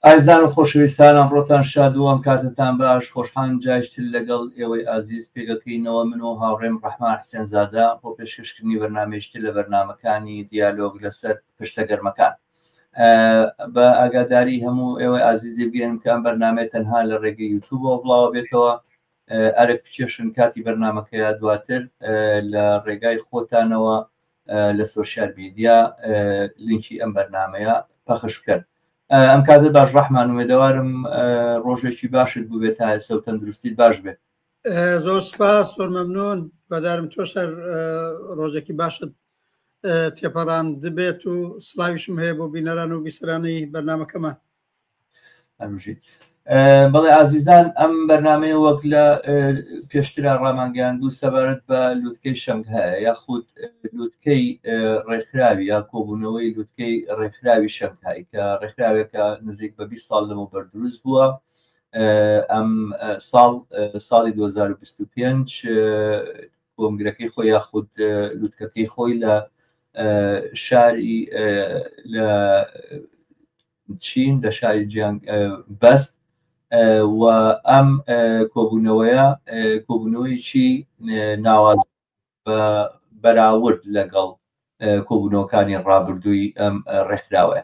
ئازیزان و خۆشەویستان ئەمڕۆتان شاد و ئەم کاتتان باش خۆشحان جایشتر لەگەڵ ئێوەی ئازیز پێگەکەینەوە من و هاوڕێم ڕەحمان حسێنزادە بۆ پێشکەشکردنی بەرنامەیەکتر لە بەرنامەکانی دیالۆگ لەسەر پرسە گەرمەکان. بە ئاگاداری هەموو ئێوەی ئازیزی بگەێنم کە ئەم بەرنامەیە تەنها لە ڕێگەی یوتیوبەوە بڵاوە بێتەوە. ئەرێک بچێشن کاتی بەرنامەکەیە دواتر لە ڕێگای خۆتانەوە لە سۆشیال میدیا لینکی ئەم بەرنامەیە پەخش بکەن. ئەم کاتە باش ڕەحمان وێدەوارم ڕۆژێکی باشت بوو بێت تا ئێستا و تەندروستیت باش بێت. زۆر سپاس، زۆر مەمنون، وەدارم تۆش ڕۆژێکی باشت تێپەڕان دەبێت و سڵاویشم هەیە بۆ بینەران و بیسەرانی بەرنامەکەمان. بەڵێ ئازیزان، ئەم بەرنامەیە وەک لە پێشترا ڕامانگەیاندوو سەبارەت بە لووتکەی شەنگ هەیە یاخود لووتکەی ڕێکخراوی یا کۆبوونەوەی لووتکەی ڕێکخراوی شەنگهای کە ڕێکخراوێکە نزیک بە 20 ساڵ لەمەوبەر دروست بووە. ئەم ساڵی 2025 کۆنگرەکەی خۆی یاخود لووتکەکەی خۆی لە شاری لە چین لە شاری جیان بەست و ئەم کۆبوونەوەیەکی ناواز بەراورد لەگەڵ کۆبوونەوەکانی ڕابردووی ئەم ڕێکخراوە.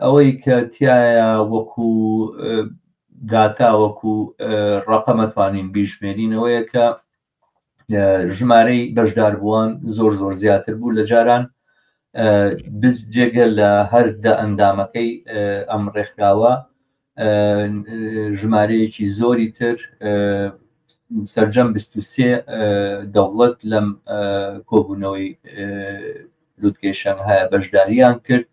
ئەوەی کە تایە وەکو داتا وەکو ڕقەمەتوانین بیژمێرینەوەیە کە ژمارەی بەشداربووان زۆر زیاتر بوو لە جاران جێگەل لە هەر دە ئەندامەکەی ئەم ڕێکخراوە ژمارەیەکی زۆری تر سەرجەم 23 دەوڵەت لەم کۆبوونەوەی لووتکەی شەنگهای بەشداریان کرد.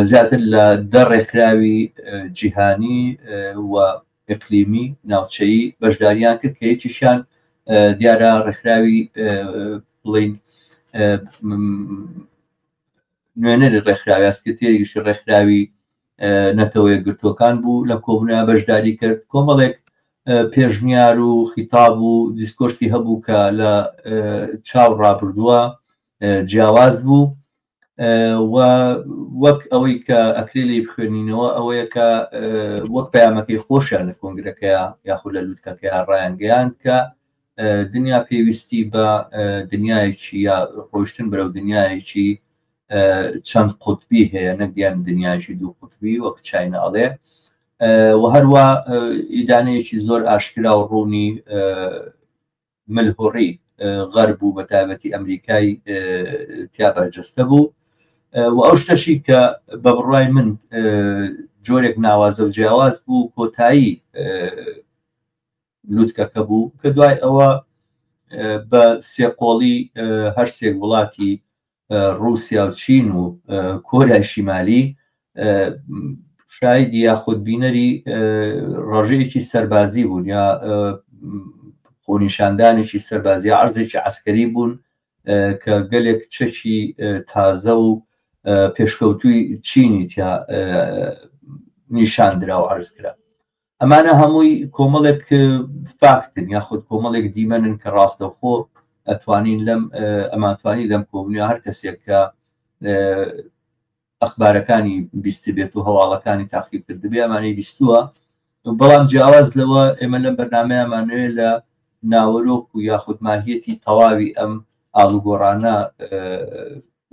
زیاتر لە دە ڕێکخراوی جیهانی و ئیقلیمی ناوچەیی بەشداریان کرد کە یەکیشیان دیارە ڕێکخراوی بڵین نوێنەری ڕێکخراوی ئەسکرتێریشی ڕێکخراوی نەتەوەیە گرتوەکان بوو لە کۆبوونەوە بەشداری کرد. کۆمەڵێک پێشنیار و خیتاب و دیسکۆرسی هەبوو کە لە چاو ڕابردووە جیاواز بوو و وەک ئەوەی کە ئەکرێ لێ بخوێنینەوە ئەوەیە کە وەک پەیامەکەی خۆشیان لە کۆنگرەکەیە یاخود لە لووتکەکەیە ڕایانگەیاند کە دنیا پێویستی بە دنیایەکی یا ڕۆیشتن بەرەو دنیایەکی چەند قوتبی هەیە، نەگەیان دنیایکی دوو قوتبی وەک چایناڵێ و هەروە ئیدانەیەکی زۆر ئاشکرا و ڕوونی ملهوڕی غەرب و بە تایبەتی ئەمریکای تیا بەرجەستە بوو و ئەو شتەشی کە بە بڕوای من جۆرێک ناوازە و جیاواز بوو کۆتایی لووتکەکە بوو کە دوای ئەوە بە سێقۆڵی هەر سێک وڵاتی رووسیا و چین و کۆریای شیمالی شایدی یاخود بینەری ڕژەیەکی سەربازی بوون یا خۆنیشاندانێکی سەربازی عەرزێکی عەسکەری بوون کە گەلێک چەکی تازە و پێشکەوتووی چینی تیا نیشاندرا و عەرزکرا. ئەمانە هەمووی کۆمەڵێک فاکتن یاخود کۆمەڵێک دیمەنن کە ڕاستەوخۆ ئەمانتوانی لەم کۆبوونەوە هەر کەسێک کە ئەخبارەکانی بیستی بێت و هەواڵەکانی تاقیب کرد بێ ئەمانەی بیستووە. بەڵام جیاواز لەوە ئێمە لەم بەرنامەیەمانوێت لە ناوەرۆک و یاخود ماهیەتی تەواوی ئەم ئاڵوگۆڕانە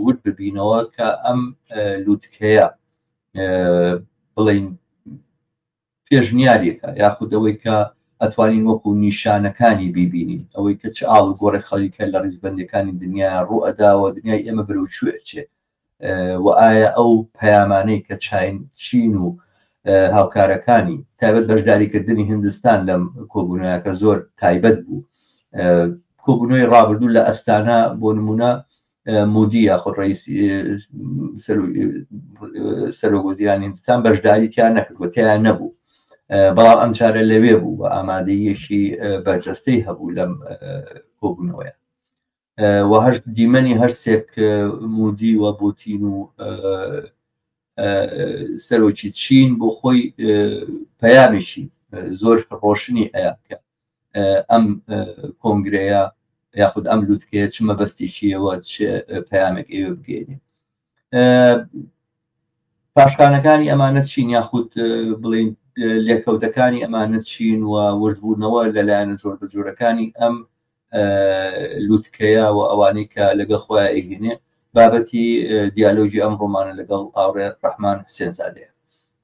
ورد ببینەوە کە ئەم لووتکەیە بڵین پێشنیارێکە یاخود ئەوەی کە ئەتوانین وەکو نیشانەکانی بیبینین ئەوەی کە چ ئاڵوگۆڕی خەڵکە لە ڕیزبەندەکانی دنیا ڕوئەداوە دنیای ئێمە بەرەو کوێچێ و ئایا ئەو پەیامانەی کە چین و هاوکارەکانی تایبەت بەشداریکردنی هیندستان لەم کۆبوونەوەکە زۆر تایبەت بوو. کۆبوونەوەی ڕابردوو لە ئەستانە بۆ نمونە مودی یاخود ڕئیسی سەرۆکوەزیرانی هیندستان بەشداری تیان نەکردوە تیان نەبوو، بەڵام ئەم چارە لەوێ بوو بە ئامادەیەکی بەرجەستەی هەبوو لەم کۆبوونەوەیە و هەر دیمەنی هەرسێک مودی و بوتین و سەرۆکی چین بۆ خۆی پەیامێکی زۆر ڕۆشنی هەیە کە ئەم کۆنگرەیە یاخود ئەم لووتکەیە چ مەبەستێکیەوە چ پەیامێک ئێوە بگەێنێ. پاشخانەکانی ئەمانە چین یاخود بڵین لێکەوتەکانی ئەمانە چین و وردبوونەوە لەلایەنە جۆر بە جۆرەکانی ئەم لوتکەیە و ئەوانەی کە لەگەڵ خۆیان ئەیگەنێ بابەتی دیالۆگی ئەم ڕۆمانە لەگەڵ ئاوڕێ ڕەحمان حوسێنزادەیە.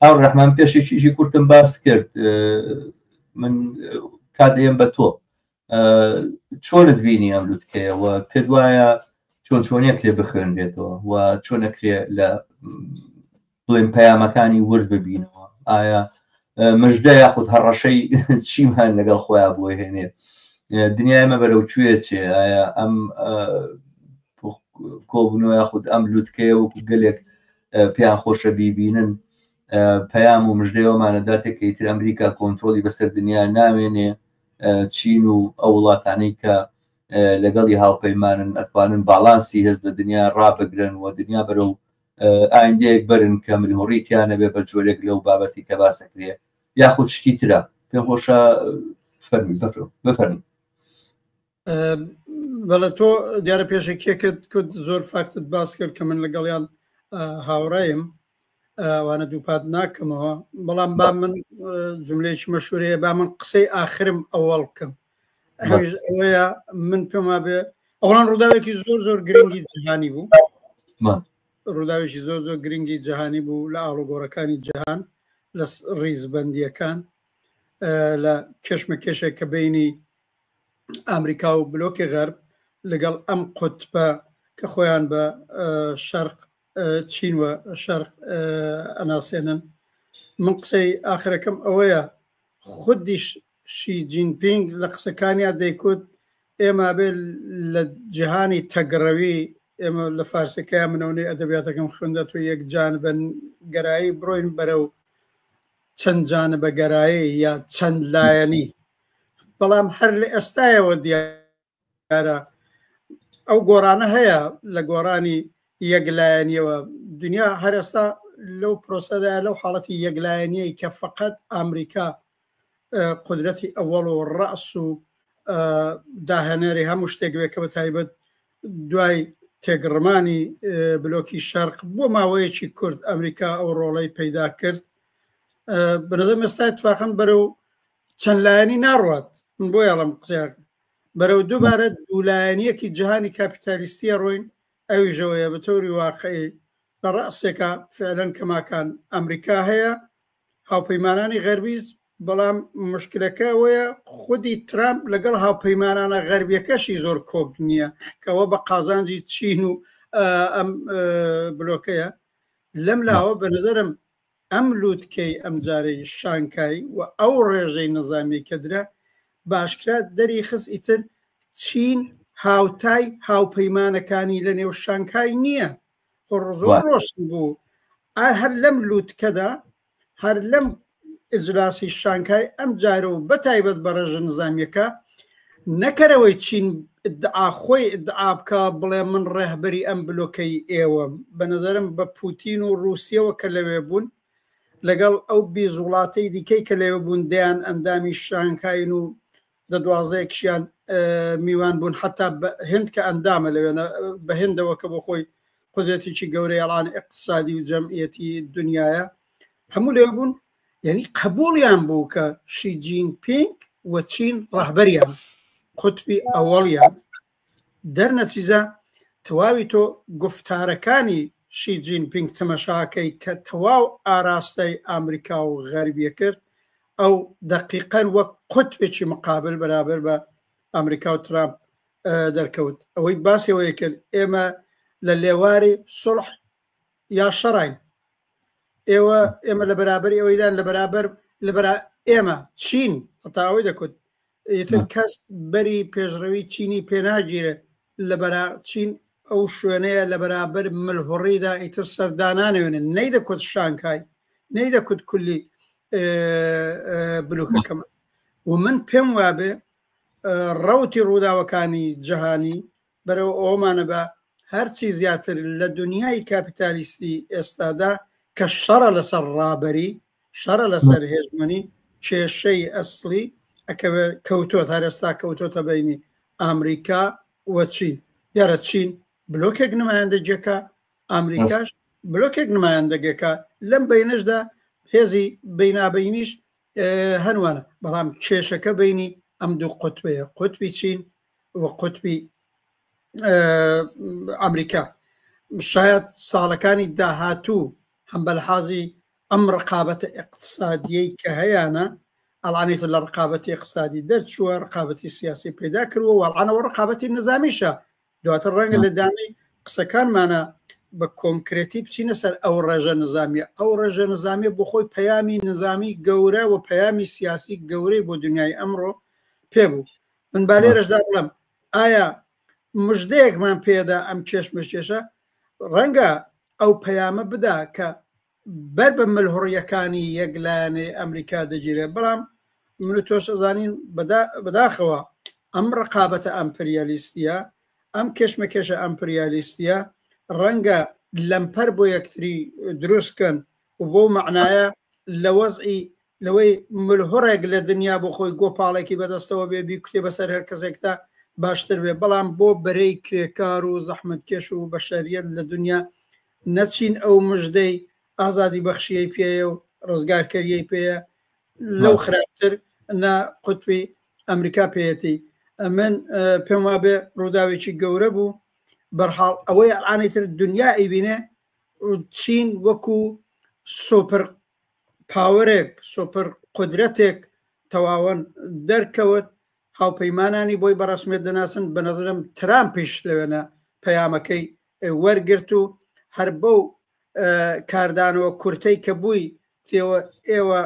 ئاو ڕەحمان پێشێکیشی کورتم باس کرد من کاتێم بە تۆ چۆنت بینی ئەم لوتکەیە و پێت وایە چۆنیەکرێ بخوێنرێتەوە و چۆنەکرێ لە بڵێن پەیامەکانی ورد ببینەوە ئایا مژدە یاخود هەڕەشەی چیمان لەگەڵ خۆیان بۆ هێنێ دنیایمە بەرەو کوێ چێ ئایا ئەم کۆبوونەوە یاخود ئەم لوتکەیە وەکو گەلێک پێیان خۆشە بیبینن پەیام و مژدەیەوەمانەدا تێکەیتر ئەمریکا کۆنتترۆلی بەسەر دنیا نامێنێ چین و ئەو وڵاتانەی کە لەگەڵی هاوپەیمانن ئەتوانن باڵانسی هەست لە دنیا ڕابگرن و دنیا بەرەو ئایندەیەک برن کە ملیۆڕیتیانە بێ بە جۆرێک لەو بابەتی کە باسەکرێ یاخود شتی ترە پێم خۆشە فەرمی بفەرمی. بەڵێ تۆ دیارە پێشێکێکت کورد زۆر فاکتت باس کرد کە من لەگەڵیان هاوڕایم وانە دووپات ناکەمەوە بەڵام با من جملەیەکی مەشهورەیە با من قسەی ئاخرم ئەوەڵ بکەم ئەوەیە من پێما بێ ئەوڵان ڕووداوێکی زۆر گرنگی جیهانی بوو ڕووداوێکی زۆر گرنگی جیهانی بوو لە ئاڵوگۆڕەکانی جیهان لە ڕیزبەندیەکان لە کێشمەکێشێک کە بینی ئەمریکا و بلۆکی غەرب لەگەڵ ئەم قوتبە کە خۆیان بە شەرق چین و شەرق ئەناسێنن. من قسەی ئاخرەکەم ئەوەیە خودی شی جینپینگ لە قسەکانیا دەیکوت ئێمە بێ لە جیهانی تەگڕەوی ئێمە لە فارسەکەیان منەوەی ئەدەبیاتەکەم خوێندە تو یەک جانبە گەرایی بڕۆین بەرەو چەند جانبە گەرایی یا چەند لایەنی بەڵام هەر لە ئێستایەوە دیارە ئەو گۆڕانە هەیە لە گۆڕانی یەکلایەنیەوە دنیا هەر ئێستا لەو پرۆسەدا لەو حاڵەتی یەکلایەنیەی کە فقط ئەمریکا قدرەتی ئەوەڵ و ڕەس و داهێنەری هەموو شتێک بێ کە بە تایبەت دوای تێگڕمانی بلۆکی شەرق بۆ ماوەیەکی کورد ئەمریکا ئەو ڕۆڵەی پەیدا کرد بەنظرم ئێستا اتفاقاً بەرەو چەند لایەنی ناڕوات من بۆ یاڵم قسەیە بەرەو دووبارە دوولایەنیەکی جیهانی کاپیتالیستیە ڕۆین ئەویژەوەیە بە تۆری واقعی لە ڕاستێکە فعلەن کەماکان ئەمریکا هەیە هاوپەیمانانی غەربیز بەڵام مشکلەکە ئەوەیە خودی ترامپ لەگەڵ هاوپەیمانانە غەربیەکەشی زۆر کۆک نییە کەەوە بە قازانجی چین و ئەم بلۆکەیە لەم لاوە بە نظرم ئەم لوتکەی ئەم جارەی شانکایی و ئەو ڕێژەی نظامی کەدرا باشکرا دەری خست ئیتر چین هاوتای هاوپەیمانەکانی لە نێو شانکای نییە زۆر ڕۆشن بوو هەر لەم لوتکەدا هەر لەم ئجراسی شانکای ئەم جارە و بەتایبەت بە ڕێژە نظامیەکە نەکەرەوەی چین خۆی ئدعا بکە بڵێ من ڕێهبەری ئەم بلۆکەی ئێوە بە نظرم بە پوتین و رووسیەوە کە لەوێ بوون لەگەڵ ئەو بیز وڵاتەی دیکەی کە لەوێ بوون دەیان ئەندامی شانکاین و دەدوازەیەکشیان میوان بوون حتا هند کە ئەندامە لەوێنە بە هندەوە کە بۆ خۆی قدرەتێکی گەورەی ئەڵان اقتصادی و جەمعیەتی دنیاە هەموو لێ بوون یعنی قبولیان بوو کە شی جینپینگ و چین ڕەهبەریان قوتبی ئەوەڵیان دەرنەتیجە تەواوی تۆ گفتارەکانی شی جینپینگ تەمەشاکەی کە تەواو ئاراستەی ئەمریکا و غەربیە کرد ئەو دقیقەن وەک قوتبێکی مقابل بەرابەر بە ئەمریکا و ترامپ دەرکەوت ئەوەی باسیەوەی کرد ئێمە لە لێواری سڵح یا شەڕین ئێمە لە بەرابەری ئەوەیدان لە ئێمە چین هەتاوەی دەکوت ئیتر کەس بەری پێشڕەوی چینی پێناگیرێ لە بەرا چین ئەو شوێنەیە لە بەرابەر ملهوڕیدا ئیتر سەردانانەوێنن نەیدەکوت شانکای نەیدەکوت کولی بلوکەکەمە و من پێم وابێ ڕەوتی ڕووداوەکانی جەهانی بەرەو ئەومانە بە هەرچی زیاتر لە دنیای کاپیتالیستی ئێستادا کە شەڕە لەسەر ڕابەری شەڕە لەسەر هێژمەنی کێشەی ئەسلی ئەکەوێ کەوتۆت هەر ئێستا کەوتۆتە بینی ئەمریکا و چین دیارە چین بلۆکێک نمایەندەگیەکە ئەمریکاش بلۆکێک نمایەندەگەکە لەم بینشدا هێزی بینابینیش هەنوانە بەڵام کێشەکە بینی ئەم دوو قوتبەیە قوتبی چین و قوتبی ئەمریکا شاید ساڵەکانی داهاتوو هەم بەلحازی ئەم ڕقابەتە اقتصادیەی کە هەیەە ئەڵانیت لە ڕقابەتی اقتصادی دەرچووە ڕقابەتی سیاسی پیدا کردووە وەڵانەوە ڕقابەتی نظامیشە دواتر ڕەنگە لە دامی قسەکانمانە بە کۆنکرێتی بچینە سەر ئەو ڕێژە نظامیە ئەو ڕێژە نظامیە بۆ خۆی پەیامی نظامی گەورە و پەیامی سیاسی گەورەی بۆ دنیای ئەمڕۆ پێبوو من با لێرەشدا بڵم ئایا مژدەیەکمان پێدا ئەم کێشمەکێشە ڕەنگە ئەو پەیامە بدا کە بەر بە ملهوڕیەکانی یەکلایەنێ ئەمریکا دەگیرێت بەڵام من و تۆش ئەزانین بەداخەوە ئەم ڕقابەتە ئەمپریالیستیە ئەم کێشمەکێشە ئەمپریالیستیە ڕەنگە لەمپەر بۆ یەکتری دروستکەن و بۆ معنایە لە وەزعی لەوەی ملهوڕێک لە دنیا بۆ خۆی گۆپاڵێکی بەدەستەوە بێ بیکوتێ بەسەر هەر کەسێکتا باشتر بێ بەڵام بۆ بەرەی کرێکار و زەحمەتکێش و بەشەریەت لە دنیا نەچین ئەو مژدەی ئازادی بەخشیەی پێیە و ڕزگارکەریەی پێیە لەو خراپتر نا قوتبی ئەمریکا پێەتی من پێم وابێ ڕووداوێکی گەورە بوو بەرحاڵ ئەوەی ئەڵانیتر دنیا ئەیبینێ چین وەکو سۆپەر پاوەرێک سۆپەر قودرەتێک تەواوەن دەرکەوت هاوپەیمانانی بۆی بەڕسمێت دەناسن بە نەزرم ترامپیش لەوێنە پەیامەکەی وەرگرت و هەر بەو کاردانەوە کورتەی کە بووی تێوە ئێوە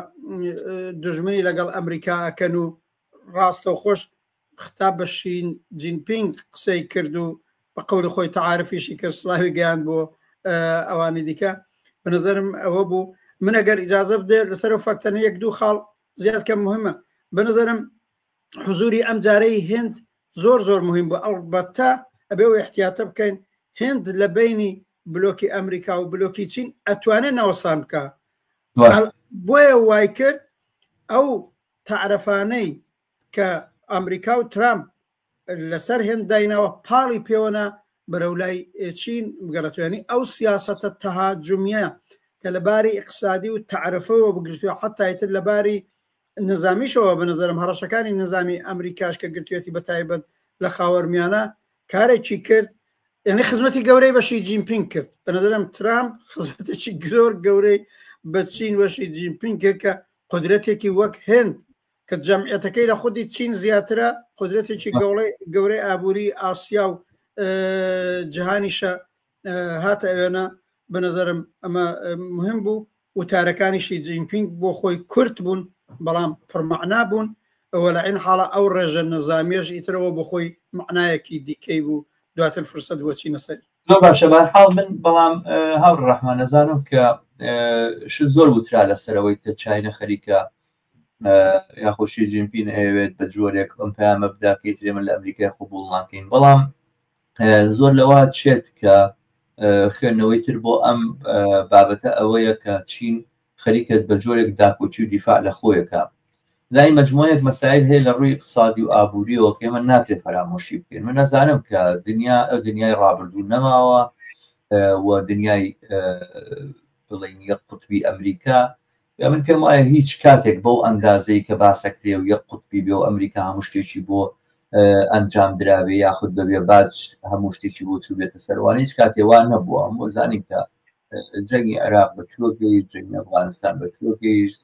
دژمنی لەگەڵ ئەمریکا ئەکەن و ڕاستە و خۆش ختا بە شین جینپینگ قسەی کرد و بە قەولی خۆی تەعارفیشی کە سڵاوی گەیاند بۆ ئەوانی دیکە بە نەزەرم ئەوە بوو من ئەگەر ئیجازە بدێ لەسەر و فەکتەنە یەک دوو خاڵ زیاد کەم مهمە بە نەزەرم حزوری ئەم جارەی هند زۆر زۆر مهم بوو ئەڵبەتە ئەبێ و احتیاتە بکەین هند لە بینی بلۆکی ئەمریکا و بلۆکی چین ئەتوانێت ناوەسان بکە بۆیە وای کرد ئەو تعرفانەی کە ئەمریکا و ترامپ لەسەر هێند داینەوە پاڵی پێوەنا بەرەولای چین بگەڕێتوێنی ئەو سیاسەتە تەهاجومیە کە لەباری اقتصادی و تعرفەوە بگرتووە حتایتر لەباری نظامیشەوە بە نظرم هەڕەشەکانی نظامی ئەمریکاش کە گرتوێتی بە تایبەت لە خاوەرمیانە کارێکی کرد یعنی خزمەتی گەورەی بەشی جینپینگ کرد بە نظرم ترامپ خزمەتێکی گرۆر گەورەی بە چین وەشی جینپینگ کرد کە قدرەتێکی وەک هند کە جەمعیەتەکەی لە خودی چین زیاترە قدرەتێکی گەورەی ئابووری ئاسیا و جیهانیشە هاتە ئێوێنە بە نظرم ئەمە مهم بوو وتارەکانیشی جینپینگ بۆ خۆی کورت بوون بەڵام پڕمەعنا بوون ئەوە لە عین حاڵە ئەو ڕێژە نەزامیێش ئیترەوە بۆ خۆی معنایەکی دیکەی بوو دواتر فرسەت وەچینە سەری زۆر باشە بەرحاڵ من بەڵام هاوڕ ڕەحمان نەزانم کە زۆر وترا لەسەرەوەی کە چاینە خەریکە یاخۆشی جینپین ئەوێت بە جۆرێک ئەم پەیامە بداکەیت لێمە لە ئەمریکای قبوڵ ناکەین بەڵام زۆر لەوە چێت کە خوێندنەوەی تر بۆ ئەم بابەتە ئەوەیە کە چین خەریکت بە جۆرێک داکۆچی و دیفاع لە خۆیەکە لای مجموعەیەک مەسائل هەیە لە ڕووی اقتصادی و ئابووریەوە کە ئێمە ناکرێت فەرامۆشی بکەین من نەزانم کە دنیای ڕابردوو نەماوە و دنیای بڵین یەک قوتبی ئەمریکا من پێم وایە هیچ کاتێک بەو ئەندازەی کە باسەکرێ و یەک قوتبی بێ و ئەمریکا هەموو شتێکی بۆ ئەنجام دراوێ یاخود بەبێ باج هەموو شتێکی بۆ چوو بێتە سەروانە هیچ کاتێوان نەبووە هەموو زانین کە جەنگی عێراق بەچوە گەیشت جەنگی ئەفغانستان بەچوە گەیشت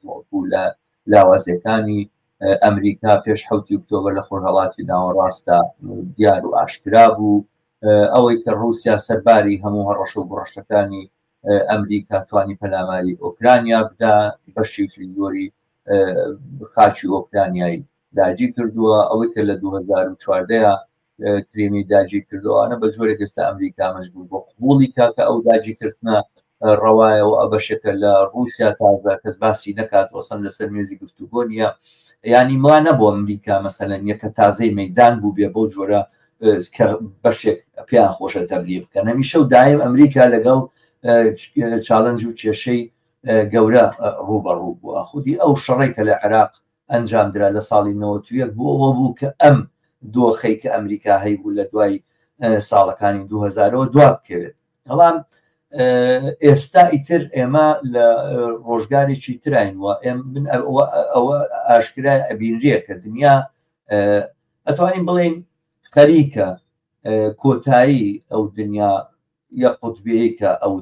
لە لاوازیەکانی ئەمریکا پێش 7 ئۆکتۆبەر لە خۆرهەڵاتی ناوەڕاستە دیار و ئاشکرا بوو ئەوەی کە رووسیا سەرباری هەموو هەڕەشە و بڕەشەکانی ئەمریکا توانی پەلاماری ئۆکرانیا بدا بەشێکی زۆری خاچی ئۆکرانیایی داگیر کردووە ئەوەی کە لە 2014 کرێمی داگیر کردووانە بە جۆرێک ئێستا ئەمریکا مەجبور بۆ قبوڵی کاکە ئەو داگیرکردنە ڕەوایەوە ئەبەشەکە لە رووسیا تازە کەس باسی نەکات وەسەن لەسەر مێزی گفتوگۆ نیە ینی ما نەبوو ئەمریکا مەسەلەن یەکە تازەی مەیدان بوو بێ بۆ جۆرە بەشێک پێیان خۆشە تەبلیغ بکەن هەمیشە و دایم ئەمریکا لەگەڵ چالنج و کێشەی گەورە ڕوبەڕوو بووە خودی ئەو شەڕێکە لە عێراق ئەنجامدرا لە ساڵی 90 بۆەوە بوو کە ئەم دۆخەی کە ئەمریکا هەیبوو لە دوای ساڵەکانی 2000ەوە دوا بکەوێت بەڵام ئێستا ئیتر ئێمە لە ڕۆژگارێکی تراینوە ئەوە ئاشکرای ئەبینرێ کە دنیا ئەتوانین بڵێن خەریکە کۆتایی ئەو دنیا یەک قوتبیەیە ئەو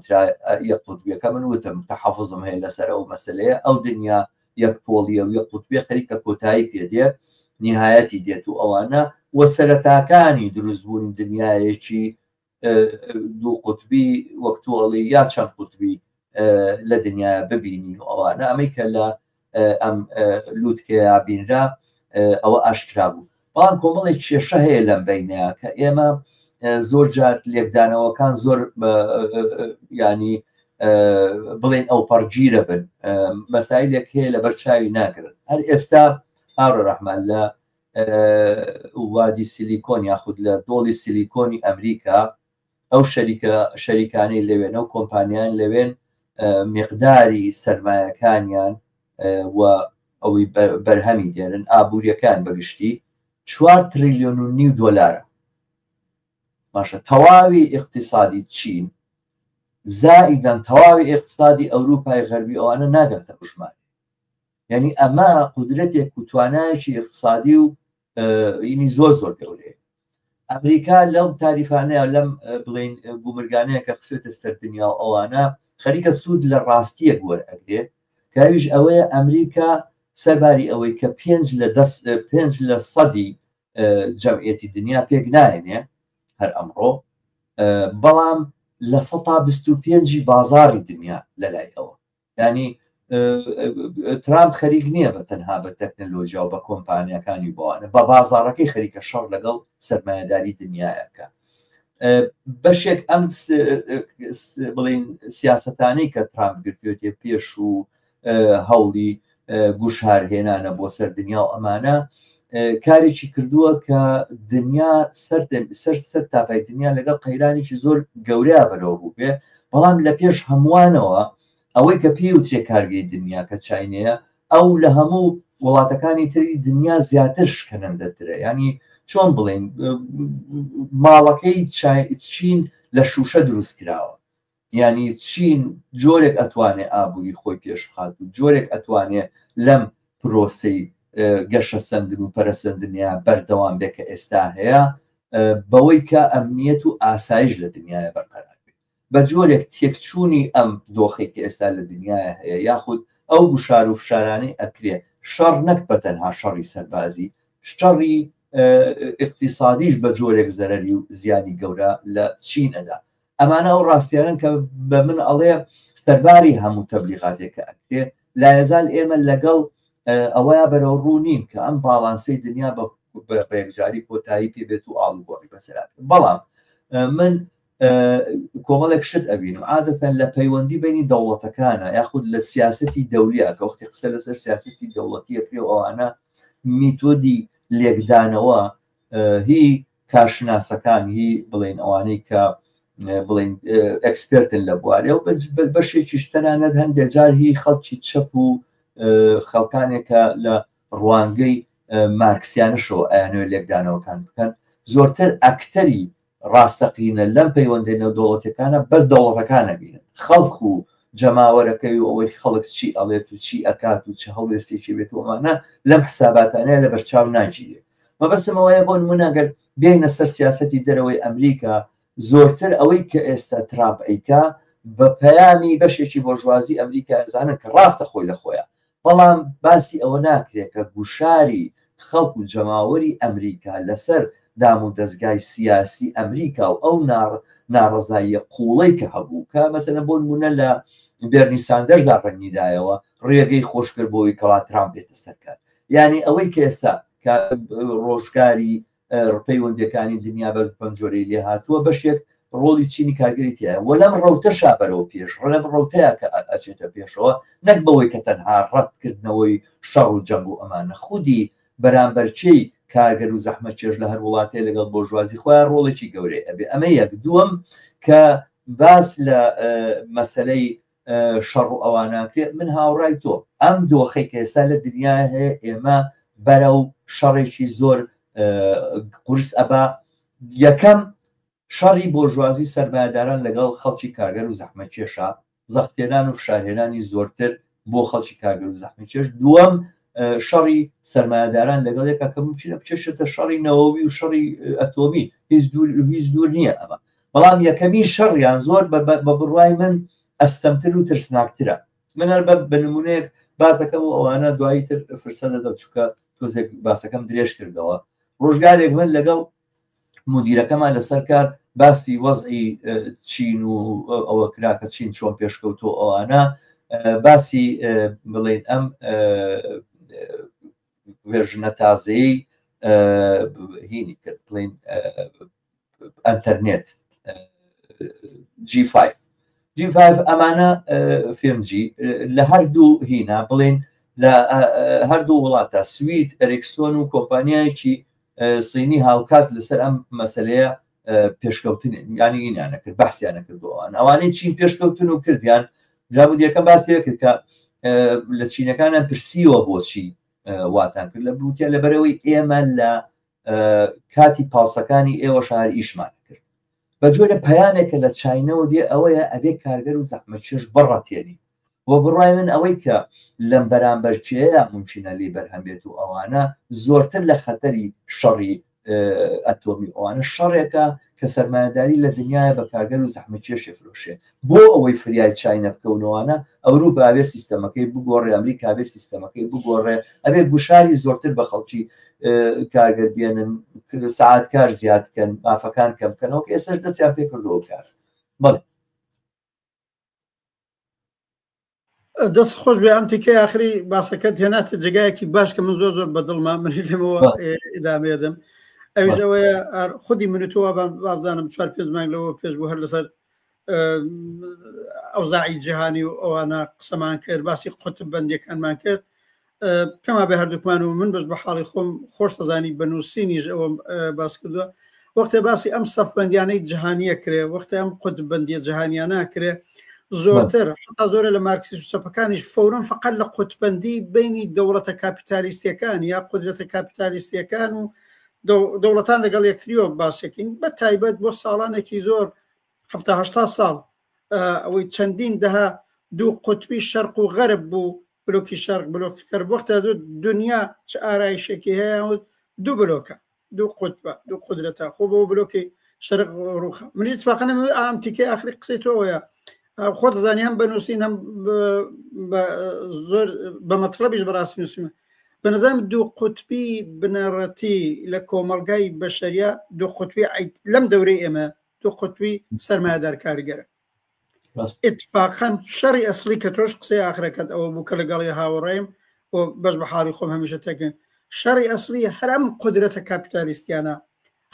یەک قوتبیەکە من وتم تەحەفوزم هەیە لەسەر ئەو مەسەلەیە ئەو دنیا یەک پۆڵیە و یەک قوتبیە خەریکە کۆتایی پێدێ نهایەتی دێت و ئەوانە وە سەرەتاکانی دروستبوون دنیایەکی دوو قوتبی وەکتوڵی یا چەند قوتبی لە دنیا ببینین و ئەوانە ئەمەی کە لە ئەم لووتکەیا بینرا ئەوە ئاشکرا بوو بەڵام کۆمەڵێک کێشە هەیە لەم بینەیە کە ئێمە زۆر جار لێکدانەوەکان زۆر ینی بڵێن ئەو پەرگیرە بن مەسایلێک هەیە لە بەرچاوی ناکرن هەر ئێستا هاوڕە ڕەحمان لە وادی سیلیکۆن یاخود لە دۆڵی سیلیکۆنی ئەمریکا ئەو شەریکانەی لەوێن ئەو کۆمپانیان لەوێن مقداری سەرمایەکانیان و ئەوەی بەرهەمی دێنن ئابوووریەکان بەگشتی 4 تریلیۆن و نیو دۆلارە ماشە تەواوی اقتصادی چین زائیدەن تەواوی اقتصادی ئەوروپای غەربی ئەوانە ناگاتە بژمانی یعنی ئەمە قودرەتێک و توانایەکی اقتصادی و ینی زۆر زۆر گەورەیە ئەمریکا لەم تاریفانەیە لەم بڵین بوومرگانەیە کە قسوێتە سەر دنیا و ئەوانە خەریکە سوود لە ڕاستیە وەرئەگرێ کاویش ئەوەیە ئەمریکا سەرباری ئەوەی کە 5 لە سەدی جەمعیەتی دنیا پێک نایێنێ هەر ئەمڕۆ بەڵام لە 125 بازاری دنیا لەلای ئەوە ینی ترامپ خەریک نییە بە تەنها بە تەکنەلۆژیا و بە کۆمپانیەکانی بۆوانە بە بازارەکەی خەریکە شەڕ لەگەڵ سەرمایهداری دنیایەکە بەشێک ئەم بڵین سیاسەتانەی کە ترامپ گرتوێتێ پێش و هەوڵی گوشارهێنانە بۆ سەر دنیا و ئەمانە کارێکی کردووە کە دنیا سەر تاپای دنیا لەگەڵ قەیرانێکی زۆر گەورەیە بەرەو ڕوو بێ بەڵام لە پێش هەمووانەوە ئەوەی کە پێی وترێ کارگەی دنیا کە چینەیە ئەو لە هەموو وڵاتەکانی تری دنیا زیاتر شکەنەندەترە ینی چۆن بڵێن ماڵەکەی چین لە شوشە دروست کراوە ینی چین جۆرێک ئەتوانێ ئابووری خۆی پێش بخات و جۆرێک ئەتوانێ لەم پرۆسەی گەشە سندن و پەرەسەندنیا بەردەوام بێ کە ئێستا هەیە بەوەی کە ئەمنیەت و ئاسایش لە دنیاە بەرقەرار بێت بە جۆرێک تێکچوونی ئەم دۆخی کە ئێستا لە دنیاە هەیە یاخود ئەو گوشار و فشارانەی ئەکرێ شەڕ نەک بە تەنها شەڕی سەربازی شەڕی اقتصادیش بە جۆرێک زەرەری و زیانی گەورە لە چینەدا ئەمانە ئەو ڕاستیانن کە بە من ئەڵێ سەرباری هەموو تەبلیغاتێکە ئەکرێ لایەزال ئێمە لەگەڵ ئەوەیە بەرەو ڕوو نین کە ئەم باڵانسەی دنیا بە یەکجاری کۆتایی پێبێت و ئاڵوگۆڕی بەسەرات بەڵام من کۆمەڵێک شت ئەبینم عادەتەن لە پەیوەندی بینی دەوڵەتەکانە یاخود لە سیاسەتی دەولیە کە وەختی قسە لەسەر سیاسەتی دەوڵەتیە پێ ئەوانە میتۆدی لێکدانەوە هی کارشناسەکان هی بڵێن ئەوانەی کە بڵێن ئەکسپێرتن لە بوارێ و بەشێکیش تەنانەت هەندێک جار هی خەڵکی چەپ و خەڵکانێکە لە ڕوانگەی مارکسیانەشەوە ئەیانوێ لێکدانەوەکان بکەن زۆرتر ئەکتەری ڕاستەقینە لەم پەیوەندێنە دەوڵەتەکانە بەس دەوڵەتەکانە بینن خەڵک و جەماوەرەکەی و ئەوەی خەڵک چی ئەڵێت و چی ئەکات و چه هەڵوێستێکی بێت ومانە لەم حساباتانەیە لە بەرچاو ناگیرێ مەبەستمەوەیە بۆ نمونەگەر بێنە سەر سیاسەتی دەرەوەی ئەمریکا زۆرتر ئەوەی کە ئێستا ترامپ ئەیکا بە پەیامی بەشێکی بۆژوازی ئەمریکا ئەزانن کە ڕاستە خۆی لە خۆیە بەڵام باسی ئەوە ناکرێت کە گوشاری خەڵک و جەماوەری ئەمریکا لەسەر دام و دەستگای سیاسی ئەمریکا و ئەو ناڕزاییە قوڵەی کە هەبوو کە مەسەلەن بۆ نمونە لە بێرنی ساندەرزدا ڕەنگیدایەوە ڕێگەی خۆشکرد بۆی کەوا ترامپ بێتە سەرکار یعنی ئەوەی کە ئێستا ڕۆژگاری پەیوەندیەکانی دنیا بە پەنجۆرەی لێ هاتووە بەشێک ڕۆڵی چینی کارگەری تایە وە لەم ڕەوتەشا بەرەوە پێش لەم ڕەوتەیە کە ئەچێتە پێشەوە نەک بەوەی کە تەنها ڕەتکردنەوەی شەڕ و جەنگ و ئەمانە خودی بەرامبەرچەی کارگەر و زەحمە چێژ لە هەر وڵاتەیە لەگەڵ بۆژوازی خۆیان ڕۆڵێکی گەورەی ئەبێ ئەمە یەک دووەم کە باس لە مەسەلەی شەڕ و ئەواناکرێت من هاوڕای تۆ ئەم دۆخەی کە ئێستا لە دنیا هەیە ئێمە بەرەو شەڕێکی زۆر قورس ئەبا یەکەم شەڕی بۆژوازی سەرمایه‌داران لەگەڵ خەڵکی کارگەر و زەحمەتکێشە، زەختێنان و فشارهێنانی زۆرتر بۆ خەڵکی کارگەر و زەحمەتکێش. دووەم شەڕی سەرمایه‌داران لەگەڵ یەکەکە بچینە بچێشێتە شەڕی نەوەوی و شەڕی ئەتۆمی، هیچ دوور نییە ئەمە. بەڵام یەکەمی شەڕیان زۆر بە بڕوای من ئەستەمتر و ترسناکترە. من هەر بە نمونەیەک باس دەکەم و ئەوانە دوایی تر فرسە دەدەم چونکە تۆزێک باسەکەم درێژ کردەوە. ڕۆژگارێک من لەگەڵ مدیرەکەمان لەسەر کار باسی وەزعی چین و ئەوە کراکە چین چۆن پێشکەوتۆ ئەوانە باسی بڵێن ئەم ڤێژنە تازەی هینی کرد بڵێن ئەنتەرنێت G5 ئەمانە فێمجی لە هەردوو هینا بڵێن لە هەردوو وڵاتە سوید ئەرێکسۆن و کۆمپانیایەکی سینی هاوکات لەسەر ئەم مەسلەیە پێشکەوتن ینی ئینیانە کرد بەحسیانە کردووەوان ئەوانەی چین پێشکەوتن و کردیان جابودیەکەم باس پێ کرد کە لە چینەکانیان پرسیوە بۆچی واتان کرد لە بوتە لەبەرەوەی ئێمە لە کاتی پاوسەکانی ئێوە شار ئیشمان کرد بە جۆرە پەیامێکە لە چاینەوە دێ ئەوەیە ئەبێ کارگەر و زەحمەتکێش بڕەتێنی بۆ بڕای من ئەوەی کە لەم بەرامبەرچەیە ممکنە لی بەرهەمبێت و ئەوانە زۆرتر لە خەتەری شەڕی ئەتۆمی ئەوانە شەڕێکە کە سەرمایه‌داری لە دنیاە بە کارگەر و زەحمەتکێشی فرۆشێ بۆ ئەوەی فریای چاینە بکەونەوەوانە ئەوروپا ئەبێ سیستەمەکەی بگۆڕێ ئەمریکا بێ سیستەمەکەی بگۆڕێ ئەبێ گوشاری زۆرتر بە خەڵکی کارگەر بێنن سعات کار زیاد بکەن مافەکان کەم بکەنەوە کە ئێستاش دەستیان پێ کردەوە کار بەڵێ دەست خۆش بێ ئەم تیکەی ئاخری باسەکەت هێناتە جێگایەکی باش کە من زۆر بەدڵما منی لەمەوە ئیدامێدەم ئەویش ئەوەیە خودی منتووە بابزانم 4-5 مانگ لەوە پێش بوو هەر لەسەر ئەوزاعی جیهانی و ئەوانە قسەمان کرد باسی قوتب بەندیەکانمان کرد پێما بێ هەردووکمان و من بەش بە حاڵی خۆم خۆش دەزانی بەنووسینیش ئەوە باس کردووە وەختێ باسی ئەم سەف بەندیانەی جیهانیە کرێ وەختێ ئەم قوتب بەندیە جیهانیانە کرێ زۆرتر حتا زۆرە لە مارکسیست و چەپەکانیش فەورەن فقط لە قوتبەندی بینی دەوڵەتە کاپیتالیستیەکان یا قودرەتە کاپیتالیستیەکان و دەوڵەتان لەگەڵ یەکتریەوە باسێکین بە تایبەت بۆ ساڵانێکی زۆر 70-80 ساڵ ئەوەی چەندین دەها دوو قوتبی شەرق و غەرب بوو بلۆکی شەرق بلۆکی غەرب وەختە دنیا چ ئارایشێکی هەیە دوو بلۆکە دوو قوتبە دوو قودرەتە خۆ بۆ بلۆکی شەرق ڕوخە منی اتفاقا ئام تیکەی ئاخری قسەی تۆیە خۆ دەزانی هەم بەنووسین هەم زۆر بە مەطلەبیش بەڕاستی نووسیمە بە نظام دوو قوتبی بنەڕەتی لە کۆمەڵگای بەشەریە دوو قوتبی لەم دەورەی ئێمە دوو قوتبی سەرمایه‌دار کارگەرە اتفاقا شەڕی ئەسلی کە تۆش قسەی ئاخرەکەت ئەوە بوو کە لەگەڵی هاوڕێم و بەش بە حاڵی خۆم هەمیشە تێکن شەڕی ئەسلی هەرم قودرەتە کاپیتالیستیانە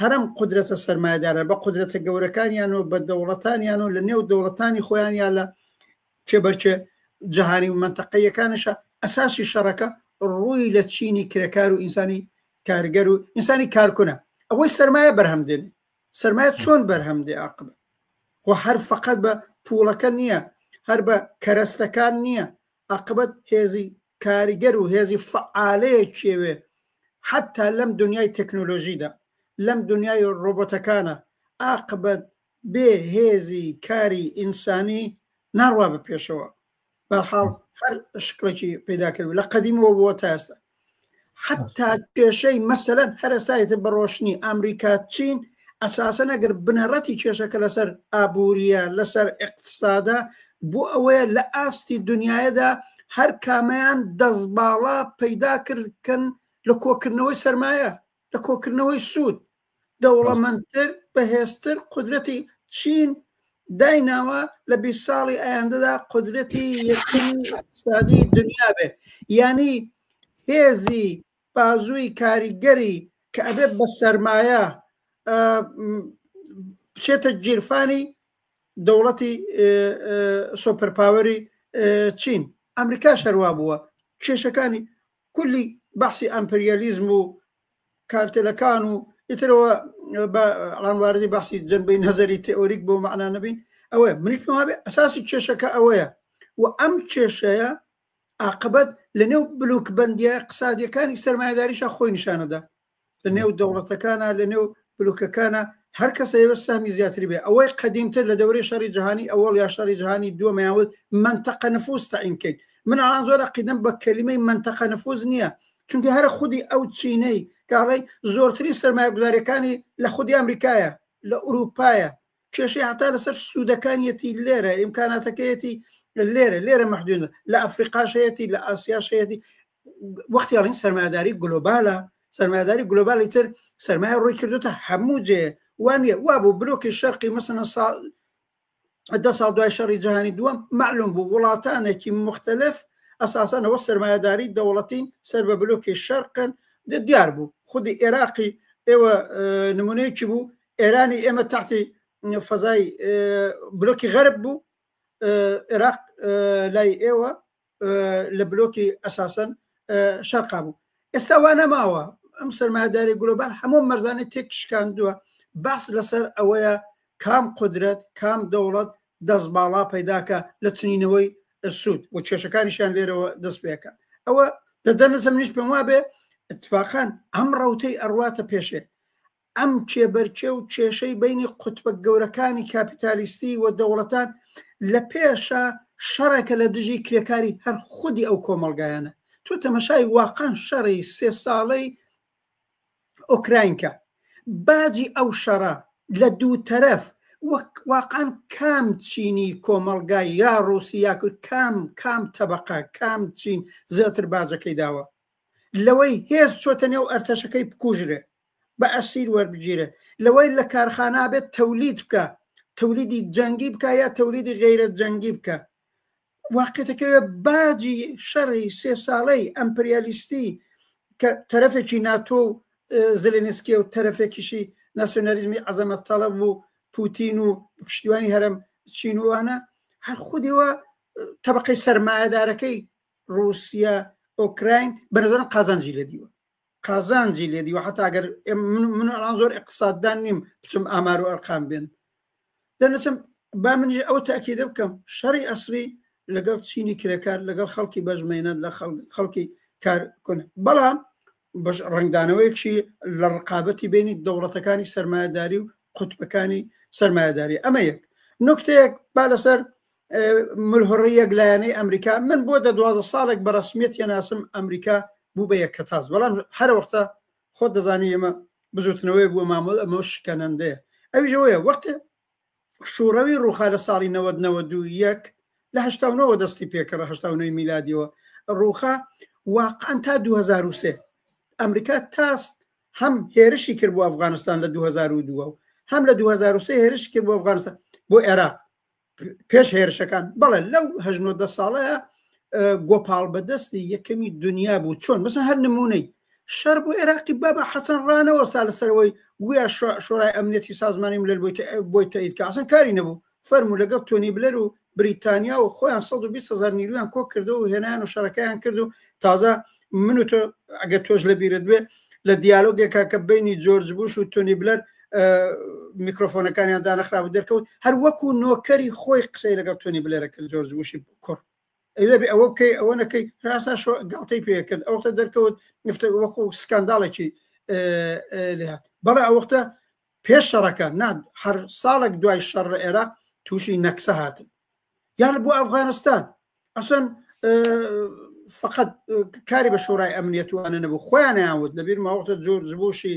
هەرم قودرەتە سەرمایه‌دارە بە قودرەتە گەورەکانیان و بە دەوڵەتانیان و لە نێو دەوڵەتانی خۆیانیان لە چێبەرچێ جەهانی و منتەقەیەکانشە ئەساسی شەڕەکە ڕووی لە چینی کرێکار و ئینسانی کارگەر و ئینسانی کارکونە ئەوەی سەرمایە بەرهەمدێنێ سەرمایە چۆن بەرهەمدێ عاقبەت و هەر فقط بە پوڵەکە نییە هەر بە کەرەستەکان نییە عاقبەت هێزی کاریگەر و هێزی فعالەیە کێوێ حتا لەم دنیای تەکنۆلۆژیدا لەم دنیای ڕۆبۆتەکانە عاقبەت بێ هێزی کاری ئینسانی ناڕوا بە پێشەوە بەحاڵ هەر شکڵێکی پیدا کرد لە قەدیمەوە بۆ تا ئێستا حتا کێشەی مەسەلەن هەر ئێستایەتە بە ڕۆشنی ئەمریکا چین ئەساسەن ئەگەر بنەڕەتی کێشەکە لەسەر ئابووریە لەسەر اقتصادا بۆ ئەوەیە لە ئاستی دنیاەدا هەر کامەیان دەستباڵا پەیدا کردکەن لە کۆکردنەوەی سەرمایە لە کۆکردنەوەی سوود دەوڵەمەندتر بەهێزتر قودرەتی چین دایناوە لە 20 ساڵی ئایندەدا قودرەتی یەکەمی اقتصادی دنیا بێ یعنی هێزی بازووی کاریگەری کە ئەبێ بە سەرمایە بچێتە گیرفانی دەوڵەتی سۆپەرپاوەری چین ئەمریکا شەروا بووە کێشەکانی کولی بەحسی ئەمپریالیزم و کارتێلەکان و ئیترەوە ڕانواردی بەحسی جەنبەی نەزەری تئۆریک بۆ مەعنا نەبین ئەوەیە منیش پێم وابێ ئەساسی کێشەکە ئەوەیە و ئەم کێشەیە عاقبەت لە نێو بلوکبەندیە اقتصادیەکانی سەرمایه‌داریشە خۆی نیشانەدا لە نێو دەوڵەتەکانە لە نێو بلوکەکانە هەر کەس ئێوە سامی زیاتری بێ ئەوەی قەدیمتر لە دەورەی شەڕی جیهانی ئەوەڵ یا شەڕی جیهانی دووەمەیاوت منتەقە نفوس تەعین من ئەڵان زۆر عەقیدەم بە کەلیمەی منتەقە نفوس نییە چونکە هەرە خودی ئەو چینەی کاڵی زۆرترین سەرمایه‌گوزاریەکانی لە خودی ئەمریکایە لە ئوروپایە کێشەی هەتا لەسەر سوودەکانیەتی لێرە ئیمکاناتەکەیەتی لێرە مەحدودە لە ئەفریقاشەیەتی لە ئاسیاشەیەتی وەختی ئەڵین سەرمایه‌داری گلۆبالە سەرمایه‌داری گلۆبالی تر سەرمایە ڕووی کردوتە هەموو جێ وانە وا بوو بلۆکی شەرقی مەسەنە 10 ساڵ دوای شەڕی جیهانی دووەم معلوم بوو وڵاتانێکی مختلف ئەساسەنەوە سەرمایه‌داری دەوڵەتین سەر بە بلۆکی شەرقن دیار بوو خودی عێراقی ئێوە نمونەیەکی بوو ئێرانی ئێمە تحتی فەزای بلۆکی غەرب بوو عێراق لای ئێوە لە بلۆکی ئەساسەن شەرقا بوو ئێستا وا نەماوە ئەم سەرمایه‌داری گلۆبال هەموو مەرزانەی تێک شکاندووە باس لەسەر ئەوەیە کام قودرەت کام دەوڵەت دەست باڵا پەیداکە لە چنینەوەی سوود و کێشەکانیشان لێرەوە دەست پێەکە ئەوە دەدەنەسە منیش پێم وابێ اتفاقان ئەم ڕەوتەی ئەڕواتە پێشێ ئەم کێبەرچێ و کێشەی بینی قوتبە گەورەکانی کاپیتالیستی و دەوڵەتان لە پێشە شەڕێکە لە دژی کرێکاری هەر خودی ئەو کۆمەڵگایانە تۆ تەمەشای واقعان شەڕی 3 ساڵەی ئۆکراینکە باجی ئەو شەڕە لە دوو تەرەف واقعان کام چینی کۆمەڵگای یا ڕووسیا کرد کام تەبقە کام چین زیاتر باجەکەی داوە لەوەی هێز چۆتە نێو ئەرتەشەکەی بکوژرێ بە ئەسیر وەربگیرێ لەوەی لە کارخانە بێت تەولید بکە تەولیدی جەنگی بکە یا تەولیدی غەیرە جەنگی بکە واقعەتەکەوێ باجی شەڕی 3 ساڵەی ئەمپریالیستی کە تەرەفێکی ناتۆ و زلێنسکی و تەرەفێکیشی ناسیۆنالیزمی عەزەمەت تەڵەب و پوتین و پشتیوانی هەرم چینوانە هەر خودیوە تەبقەی سەرمایەدارەکەی رووسیا ئۆکراین بەنظرم قازانجی لێ دیوە حتا ئەگەر من ئەڵان زۆر اقتصاددان نیم بچم ئامار و ئەرقام بێن دەنەچم با منیش ئەو تاکیدە بکەم شەڕی ئەسری لەگەڵ چینی کرێکار لەگەڵ خەڵکی بەژمێنە لە خەڵکی کارکن بەڵام ڕنگدانەوەیەکشی لە ڕقابەتی بینی دەوڵەتەکانی سەرمایه‌داری و قوتبەکانی سەرمایه‌داری ئەمە یەک نکتەیەک با لەسەر ملهوڕیەک لایەنەی ئەمریکا من بۆ 12 ساڵێک بە ڕسمیەت هێناسم ئەمریکا بوو بە یەککە تاز بەڵام هەر وەختە خۆت دەزانی ئێمە بزوتنەوەی بووە مامۆل ئەمە شکەنەندەیە ئەویژەوەیە وەختێ شوڕەوی ڕووخا لە ساڵی 1992 لە 89 دەستی پێکەڕە 89 میلادیەوە ڕووخا واقعاً تا 2003 ئەمریکا تاست هەم هێرشی کرد بۆ ئەفغانستان لە 2002 هەم لە 2003 هێرش کرد بۆ ئەفغانستان بۆ عێراق پێش هێرشەکان بەڵێ لەو 19 ساڵەیە گۆپاڵ بەدەستی یەکەمی دنیا بوو چۆن مثلا هەر نمونەی شەر بۆ عێراقی بابە حەسەن ڕانەوەستا لەسەرەوەی گویا شۆڕای ئەمنیەتی سازمانی ملل بۆی تاییدکە ئەسەن کاری نەبوو فەرموو لەگەڵ تۆنی بلەر و بریتانیا و خۆیان 120,000 نیرویان کۆ کردو و هێنیان و شەڕەکەیان کرد و تازە من و تۆ ئەگە تۆش لە بیرت بێ لە دیالۆگێکا کە بینی جۆرج بوش و تۆنی بلەر میکرۆفۆنەکانیان دانەخرا و دەرکەوت هەر وەکو نۆکەری خۆی قسەی لەگەڵ تۆنی بلەرەکە جۆرج بوشی کوڕ ئەوە بکەی ئەوە نەکەی هاستا گاڵتەی پێکرد ئەوەختە دەرکەوت وەکو سکانداڵێکی لێهات بەڵێ ئەوەختە پێش شەڕەکە ناد هەر ساڵێک دوای شەڕ لە عێراق تووشی نەکسە هاتن یان بۆ ئەفغانستان ئەسەن فقط کاری بە شۆڕای ئەمنیەتوانە نەبوو خۆیان نەیانوت لەبیر ماوەختە جۆرج بوشی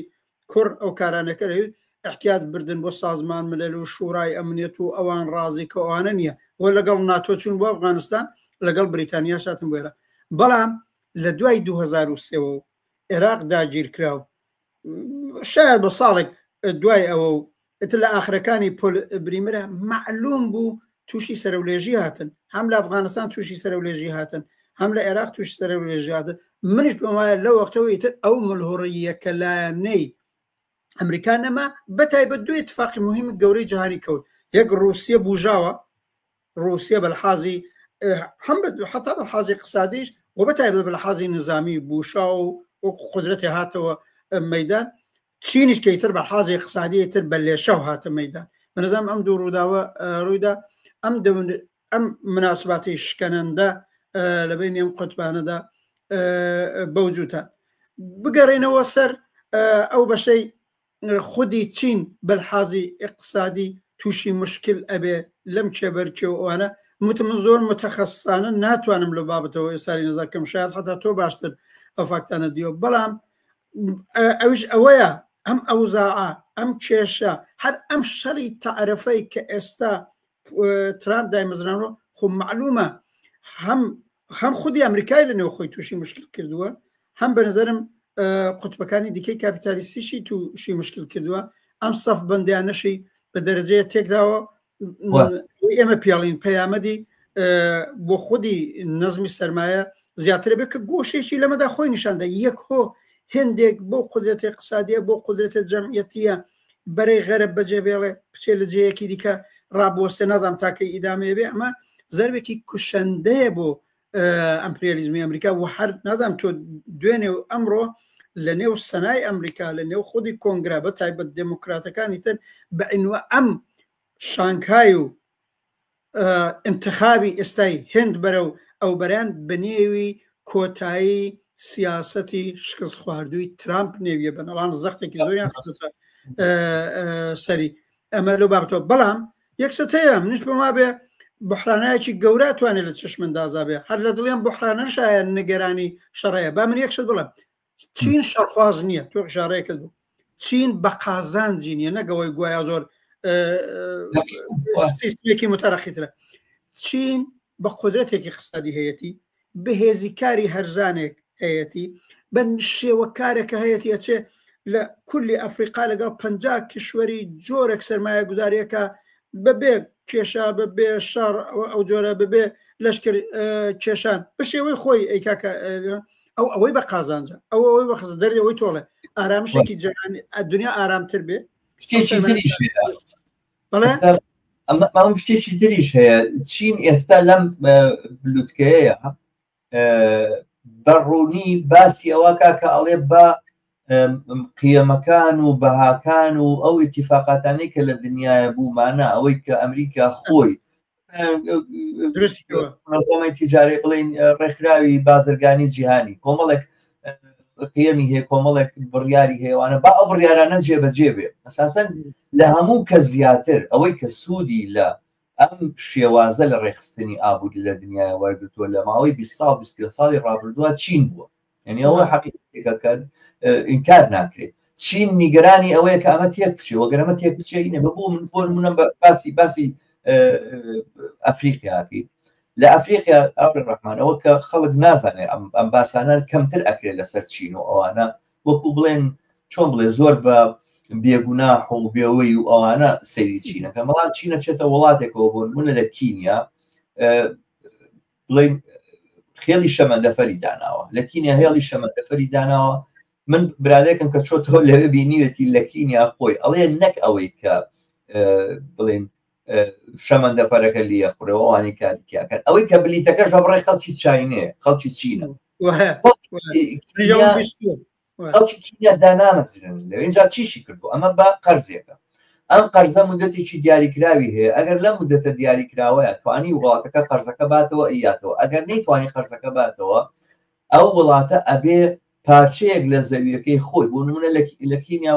کوڕ ئەو کارانەکە دەوێت احتیاط بردن بۆ سازمان ملل و شوڕای ئەمنیەت و ئەوان ڕازی کە ئەوانە نییە وە لەگەڵ ناتۆ چوون بۆ ئەفغانستان لەگەڵ بریتانیا شاتن بۆێرە بەڵام لە دوای 2003 و عێراق داگیرکرا و شاید بە ساڵێک دوای ئەوە و لە ئاخرەکانی پۆل بریمرە معلوم بوو تووشی سەرەولێژی هاتن هەم لە ئەفغانستان تووشی سەرەولێژی هاتن هەم لە عێراق تووشی سەرەولێژی هاتن منیش پێم وایە لە وەختەوەی تر ئەو ملهوڕیەکە لایەنەی ئەمریکا نەما بەتایبەت دوو اتفاقی مهمی گەورەی جیهانی کەوت یەک رووسیا بوژاوە رووسیا بەلحاظی هەم حتا بەلحاظی اقتصادیش و بەتایبەت بەلحاظی نظامی بوشا و قدرەتی هاتەوە مەیدان چینیش کەیتر بەلحاظی اقتصادی تر بە لێشە و هاتە مەیدان بەنظام ئەم دوو ڕووداوە ڕوویدا ئەم مناسباتی شکەنەندە لە بینی ئەم قوتبانەدا بەوجودە بگەڕێنەوە سەر ئەو بەشەی خودی چین بەلحازی اقتصادی تووشی مشکل ئەبێ لەم کێبەرکێوانە من زۆر متەخەسسانە ناتوانم لە بابەتەوە ئێساری نظرکەم شاید حتا تۆ باشتر ئەو فاکتانە دیوە بەڵام ئەوش ئەوەیە ئەم ئەوزاعە ئەم کێشە هەر ئەم شەڕی تەعرفەی کە ئێستا ترامپ دایمەزرانەوە خۆ معلومە هەم خودی ئەمریکای لە نێو خۆی تووشی مشکل کردووە هەم بە نظرم قوتبەکانی دیکەی کاپیتالیستیشی تووشی مشکل کردووە ئەم سەف بەندیانەشی بە دەرەجەیە تێکداوە ئێمە پیاڵین پەیامەدی بۆ خودی نەزمی سەرمایە زیاتر بێت کە گۆشێکی لەمەدا خۆی نیشاندا یەک هۆ هێندێک بۆ قدرەتی اقتصادیە بۆ قدرەتە جەمعیەتیە بەرەی غەرب بەجێبێڵێ بچێ لە جەیەکی دیکە ڕابوەستە نازانم تاکەی ئیدامەیە بێ ئەمە زەربێکی کوشەندەیە بۆ ئەمپریالیزمی ئەمریکا و هەر نازانم تۆ دوێنێ و ئەمڕۆ لە نێو سەنای ئەمریکا لە نێو خودی کۆنگرا بە تایبەت دموکراتەکانی تر بە ئینوە ئەم شانکای و انتخابی ئێستای هێند بەرە و ئەو بەریان بەنێوی کۆتایی سیاسەتی شکست خواردووی ترامپ نێویە بەنەڵان زەختێکی زۆریان خستە سەری ئەمە لەو بابەتەوە بەڵام یەکسەت هەیە منیش بما بێ بحرانایەکی گەورە توانێت لە چشمندازا بێ هەر لە دڵیان بحرانە شایە نیگەرانی شەڕەیە با من یەکشت بڵم چین شەڕخواز نییە تۆ شارەیە کرد بوو چین بە قازانجی نیە نەگەوەی گوایە زۆر سیستمێکی متەرەخیترە چین بە قدرەتێکی اقتصادی هەیەتی بەهێزی کاری هەرزانێک هەیەتی بە شێوەکارێکە هەیەتی ئەچێ لە کولی ئەفریقا لەگەڵ 50 کشوەری جۆرێک سەرمایە گوزاریەکە بەبێ کێشا بەبێ شەڕ ئەو جۆرە ببێ لەشکر کێشان بە شێوەی خۆی ئەیکاکە ئەوەی بە قازانجە ئەوەی بە خز دەریەوەی تۆڵێ ئارامشێکی جەهانی دنیا ئارامتر بێ بەڵام شتێکی تریش هەیە چین ئێستا لەم بلوتکەیە بەڕوونی باسی ئەوەکە کە ئەڵێ بە قیەمەکان و بەهاکان و ئەو ئیتیفاقاتانەی کە لە دنیاە بوومانە ئەوەی کە ئەمریکا خۆی منظەمەی تیجاری بڵین ڕێکخراوی بازرگانی جیهانی کۆمەڵێک قیەمی هەیە کۆمەڵێک بڕیاری هەیەوانە با ئەو بڕیارانە جێبەجێ بێ ئەساسەن لە هەموو کە زیاتر ئەوەی کە سوودی لە ئەم شێوازە لە ڕێخستنی ئابووری لە دنیای وەرگتووە لە ماوەی 20 ساڵ 20 ساڵی ڕابردووە چین بووە یعنی ئەوە حەقیقەکە ئینکار ناکرێت چین نیگەرانی ئەوەیە کە ئەمە تێک بچێ وەگەرەمە تێک بچێنە بەبوو من بۆ باسی ئەفریقیاکی لە ئەفریقیا ئاوری ڕەحمانەوە کە خەڵک نازانێت ئەم باسانە کەمتر ئەکرێت لەسەر چین و ئەوانە وەکو بڵێن چۆن بڵێ زۆر بە بێگونا حوڵبێەوەی و ئەوانە سەیری چینەکە مەڵام چینە چێتە وڵاتێکەوە بۆ نمونە لە کینیا بڵێن خێڵی شەمەندەفەری داناوە لە کینیا هێڵی شەمەندەفەری داناوە من برادێکم کە چۆتەوە لەوێ بینیوێتی لە کینیا خۆی ئەڵێ نەک ئەوەی کە بڵێن شەمەندەفەرەکە لیە خوڕەوەوانی کاریکیاکەن ئەوەی کە بلیتەکەش بەڕێ خەڵکی چاینەیە خەڵکی چینە خەڵکی کینیا دانامەزرن لەوێنجا چیشی کردو ئەمە بە قەرزێکە ئەم قەرزە مدەتێکی دیاریکراوی هەیە ئەگەر لە مدەتە دیاریکراوەیە توانی وڵاتەکە قەرزەکە باتەوە ئیاتەوە ئەگەر نەیتوانی قەرزەکە باتەوە ئەو وڵاتە ئەبێ پارچەیەک لە زەویەکەی خۆی بۆ نمونە لە کینیا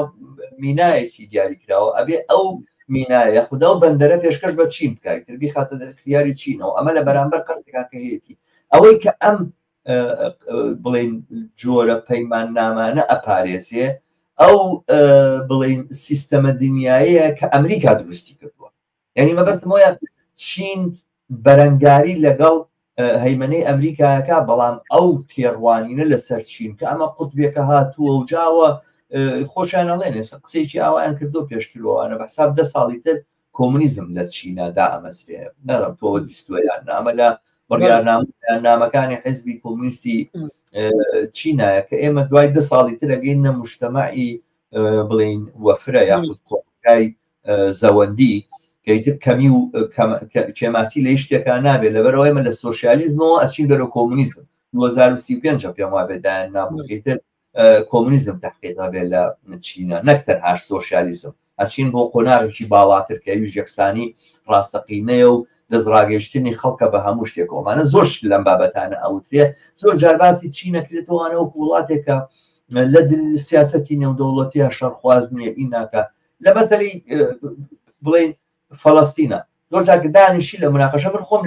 مینایەکی دیاریکراوە ئەبێ ئەو مینایە خوددا و بەندەرە پێشکەش بە چین بکات تربی خاتە دەرخیاری چینەوە ئەمە لە بەرامبەر قەرزەکە هەیەی ئەوەی کە ئەم بڵین جۆرە پەیمان نامانە ئەپارێزێ ئەو بڵین سیستەمە دنیایەیە کە ئەمریکا دروستی کردووە یعنی مەبەستمۆیە چین بەرەنگاری لەگەڵ هەیمنەی ئەمریکایەکە بەڵام ئەو تێڕوانینە لەسەر چین کە ئەمە قوتبێکە هاتووە و جاوە خۆشیانەڵێنێ قسێکی ئاوایان کردو پێشترەوەوانە بە حساب 10 ساڵی تر کۆمونیزم لە چینەدا ئەمەسرێ نەدەم تۆ بیستوەیان نامە لە بڕیارنامەکانی حزبی کۆمونیستی چینایە کە ئێمە دوای 10 ساڵی تر ئەگەینە موشتەماعی بڵین وەفرە یاخودکای زەوەندی کەیتر کەمی و کێماسی لە شتێکان نابێت لەبەرەوە ئێمە لە سۆشیالیزمەوە ئەچین بەرەو کۆمونیزم 2035 پێم وابێ دایان نابوویتر کۆمونیزم تحقیقا بێت لە چینە نەکتەر هاش سۆشیالیزم ئەچین بۆ قۆناغێکی باڵاتر کە ویژ یەکسانی ڕاستەقینەیە و دەستڕاگەشتنی خەڵکە بە هەموو شتێکەوەمانە زۆر لەم بابەتانە ئەوترێ زۆر جارباسی چینەکرێتەوەوانە وەکو وڵاتێکە لە سیاسەتی نێودەوڵەتیە شەڕخوازنیە ئیناکە لە مەسەلەی بڵێن فەڵەستینە زۆر جاکە دانیشی لە مناقەشە من خۆم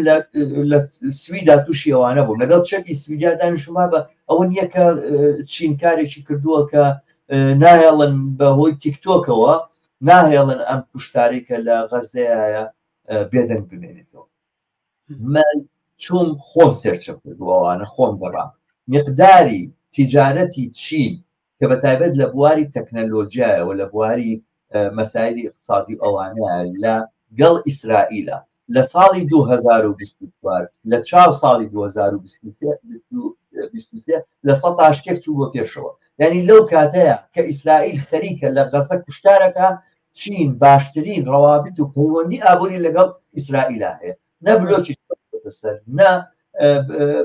لە سویدا تووشی ئەوانە بووم لەگەڵ چەکی سویدیا دانیشتما بە ئەوە نییە کە چین کارێکی کردووە کە ناهێڵن بەهۆی تیکتۆکەوە ناهێڵن ئەم کوشتارێک کە لە غەزەیە بێدەنگ بمێنێتەوە من چوم خۆم سێرچە کردووەوانە خۆم گەڕام مقداری تیجارەتی چین کە بە تایبەت لە بواری تەکنەلۆژیایەوە لە بواری مەسایلی اقتصادی ئەوانەیە لە گەڵ ئیسرائیلە لە ساڵی 2024 لە چاو ساڵی 2023 لە 100 چوو بۆ پێشەوە یعنی لەو کاتەیە کە ئیسرائیل خەریکە لە غەزە کوشتارەکە چین باشترین ڕەوابط و پەیوەندی ئابووری لەگەڵ ئیسرائیلە هەیە نە بلۆکی سەر نە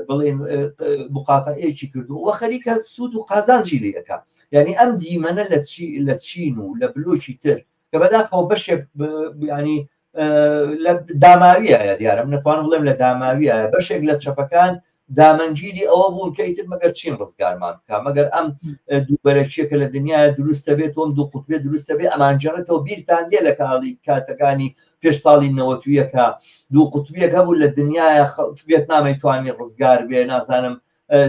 بڵێن مقاتەعەیەکی کردو وە خەریکە سوود و قازانجی لێ ئەکا یعنی ئەم دیمەنە لە چین و لە بلۆکی تر کە بەداخەوە بەشێک ینی لە داماویە دیارم نتوانم بڵێم لە داماویە بەشێک لە چەپەکان دامەنگیری ئەوە بوون کە ئیتر مەگەر چین ڕزگارمان بکە مەگەر ئەم دووبەرەکیەکە لە دنیای دروستە بێت ئەم دوو قوتبێ دروستە بێ ئەمانجارێتەوە بیرتان دێ لە کاتەکانی پێش ساڵی 90ەکە دوو قوتبیەک هەبوو لە دنیای ڤێتنامی توانی ڕزگار بێ نازانم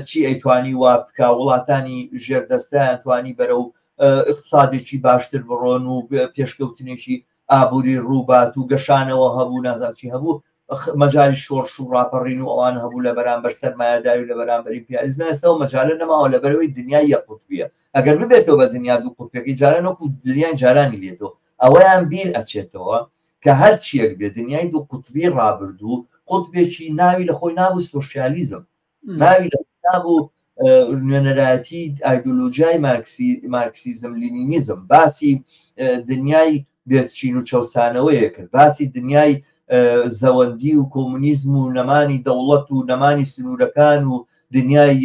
چی ئەیتوانی وا بکە وڵاتانی ژێردەستیان توانی بەرەو اقتصادێکی باشتر بڕۆن و پێشکەوتنێکی ئابووری ڕووبات و گەشانەوە هەبوو نازانچی هەبوو مەجای شۆڕش و ڕاپەڕین و ئەوان هەبوو لە بەرامبەر سەرمایه‌داری و لە بەرامبەری پیالیزم ئێستاەوە مەجالە نەماوە لەبەرەوەی دنیای یەک قوتبیە ئەگەر ببێتەوە بە دنیا دوو قوتبێکی جاران وەکو دنیای جارانی لێتەوە ئەوەیان بیر ئەچێتەوە کە هەر چیەک بێ دنیای دوو قوتبی ڕابردوو قوتبێکی ناوی لە خۆی نابوو سۆشیالیزم ناوی لە نابوو نوێنەرایەتی ئایدۆلۆژیای مارکسیزم لینینیزم باسی دنیای بێچین و چەوسانەوەیە کرد باسی دنیای زەوەندی و کۆمونیزم و نەمانی دەوڵەت و نەمانی سنوورەکان و دنیای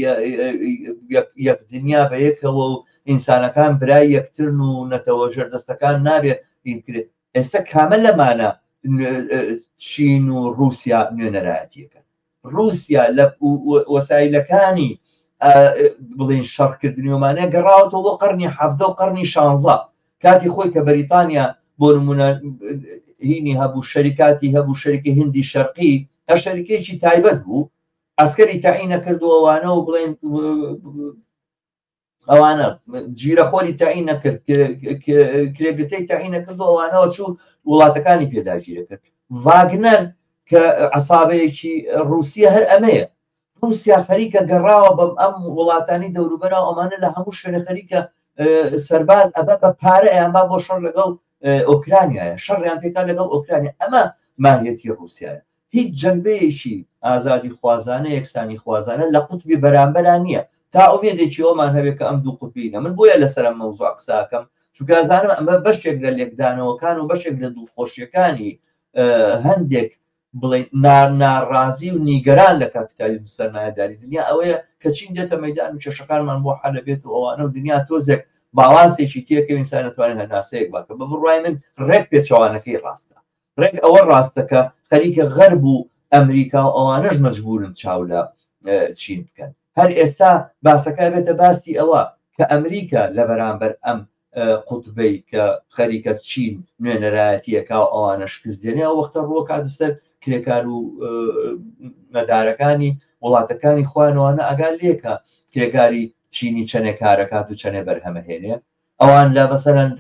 یەک دنیا بە یەکەوە و ئینسانەکان برای یەکترن و نەتەوە ژێردەستەکان نابێت بینکرێت ئێستا کامە لەمانە چین و رووسیا نوێنەرایەتیەکەن رووسیا لە وەسایلەکانی بڵین شەڕکردنیۆمانە گەڕاوەتەوە بۆ قەرنی 17 و قەرنی 16 کاتی خۆی کە بەریتانیا بۆ نمونە هینی هەبوو شەریکاتی هەبوو شەریکی هندی شەرقی هە شەریکێکی تایبەت بوو ئەسکەری تاعینە کردووەوانە و بڵێن ئەوانە گیرەخۆری تاعینە کرد کرێگرتەی تاعینە کردووەوانەوە چوو وڵاتەکانی پێداگیرە کرد ڤاگنەر کە عەسابەیەکی رووسیا هەر ئەمەیە رووسیا خەریکە گەڕاوە بەم ئەم وڵاتانی دەوروبەرەوە ئەمانە لە هەموو شوێنە خەریکە سەرباز ئەبە بە پارە ئەیانبا بۆ شەڕ لەگەڵ ئۆکرانیایە شەڕیان پێکان لەگەڵ ئۆکرانیا ئەمە ماهیەتی رووسایە هیچ جەنبەیەکی ئازادی خوازانە یەکسانی خوازانە لە قوتبی بەرامبەران نییە تا ئومێدێکی ئەومان هەبێت کە ئەم دوو قوتبینە من بۆیە لەسەر ئەم مەوزوع قساکەم چونکە ئازانم ئەمە بەشێک لە لێکدانەوەکان و بەشێک لە دڵخۆشیەکانی هەندێک بڵێ ناڕازی و نیگەران لە کاپیتالیزم سەرمایه‌داری دنیا ئەوەیە کە چین دێتە مەیدان و کێشەکانمان بۆ حەل بێت و ئەوانە و دنیا تۆزێک باڵانسێکی تێکە ئینسان دەتوانێت هەناسەیەک بکە بە بڕای من ڕێک پێچەوانەکەی ڕاستە ڕێک ئەوە ڕاستەکە خەریکە غەرب و ئەمریکا و ئەوانەش مەجبورن چاو لە چین بکەن هەر ئێستا باسەکە بێتە باستی ئەوە کە ئەمریکا لە بەرامبەر ئەم قوتبەی کە خەریکە چین نوێنەرایەتیەکە و ئەوانە شکست دێنێ ئەو وەختە ڕۆ کاتەسەر کرێکار و مەدارەکانی وڵاتەکانی خوانەوانە ئەگال لێکە کرێکاری چینی چەنێ کارەکات و چەنێ بەرهەمەهێنێ ئەوان لە بەسەرەن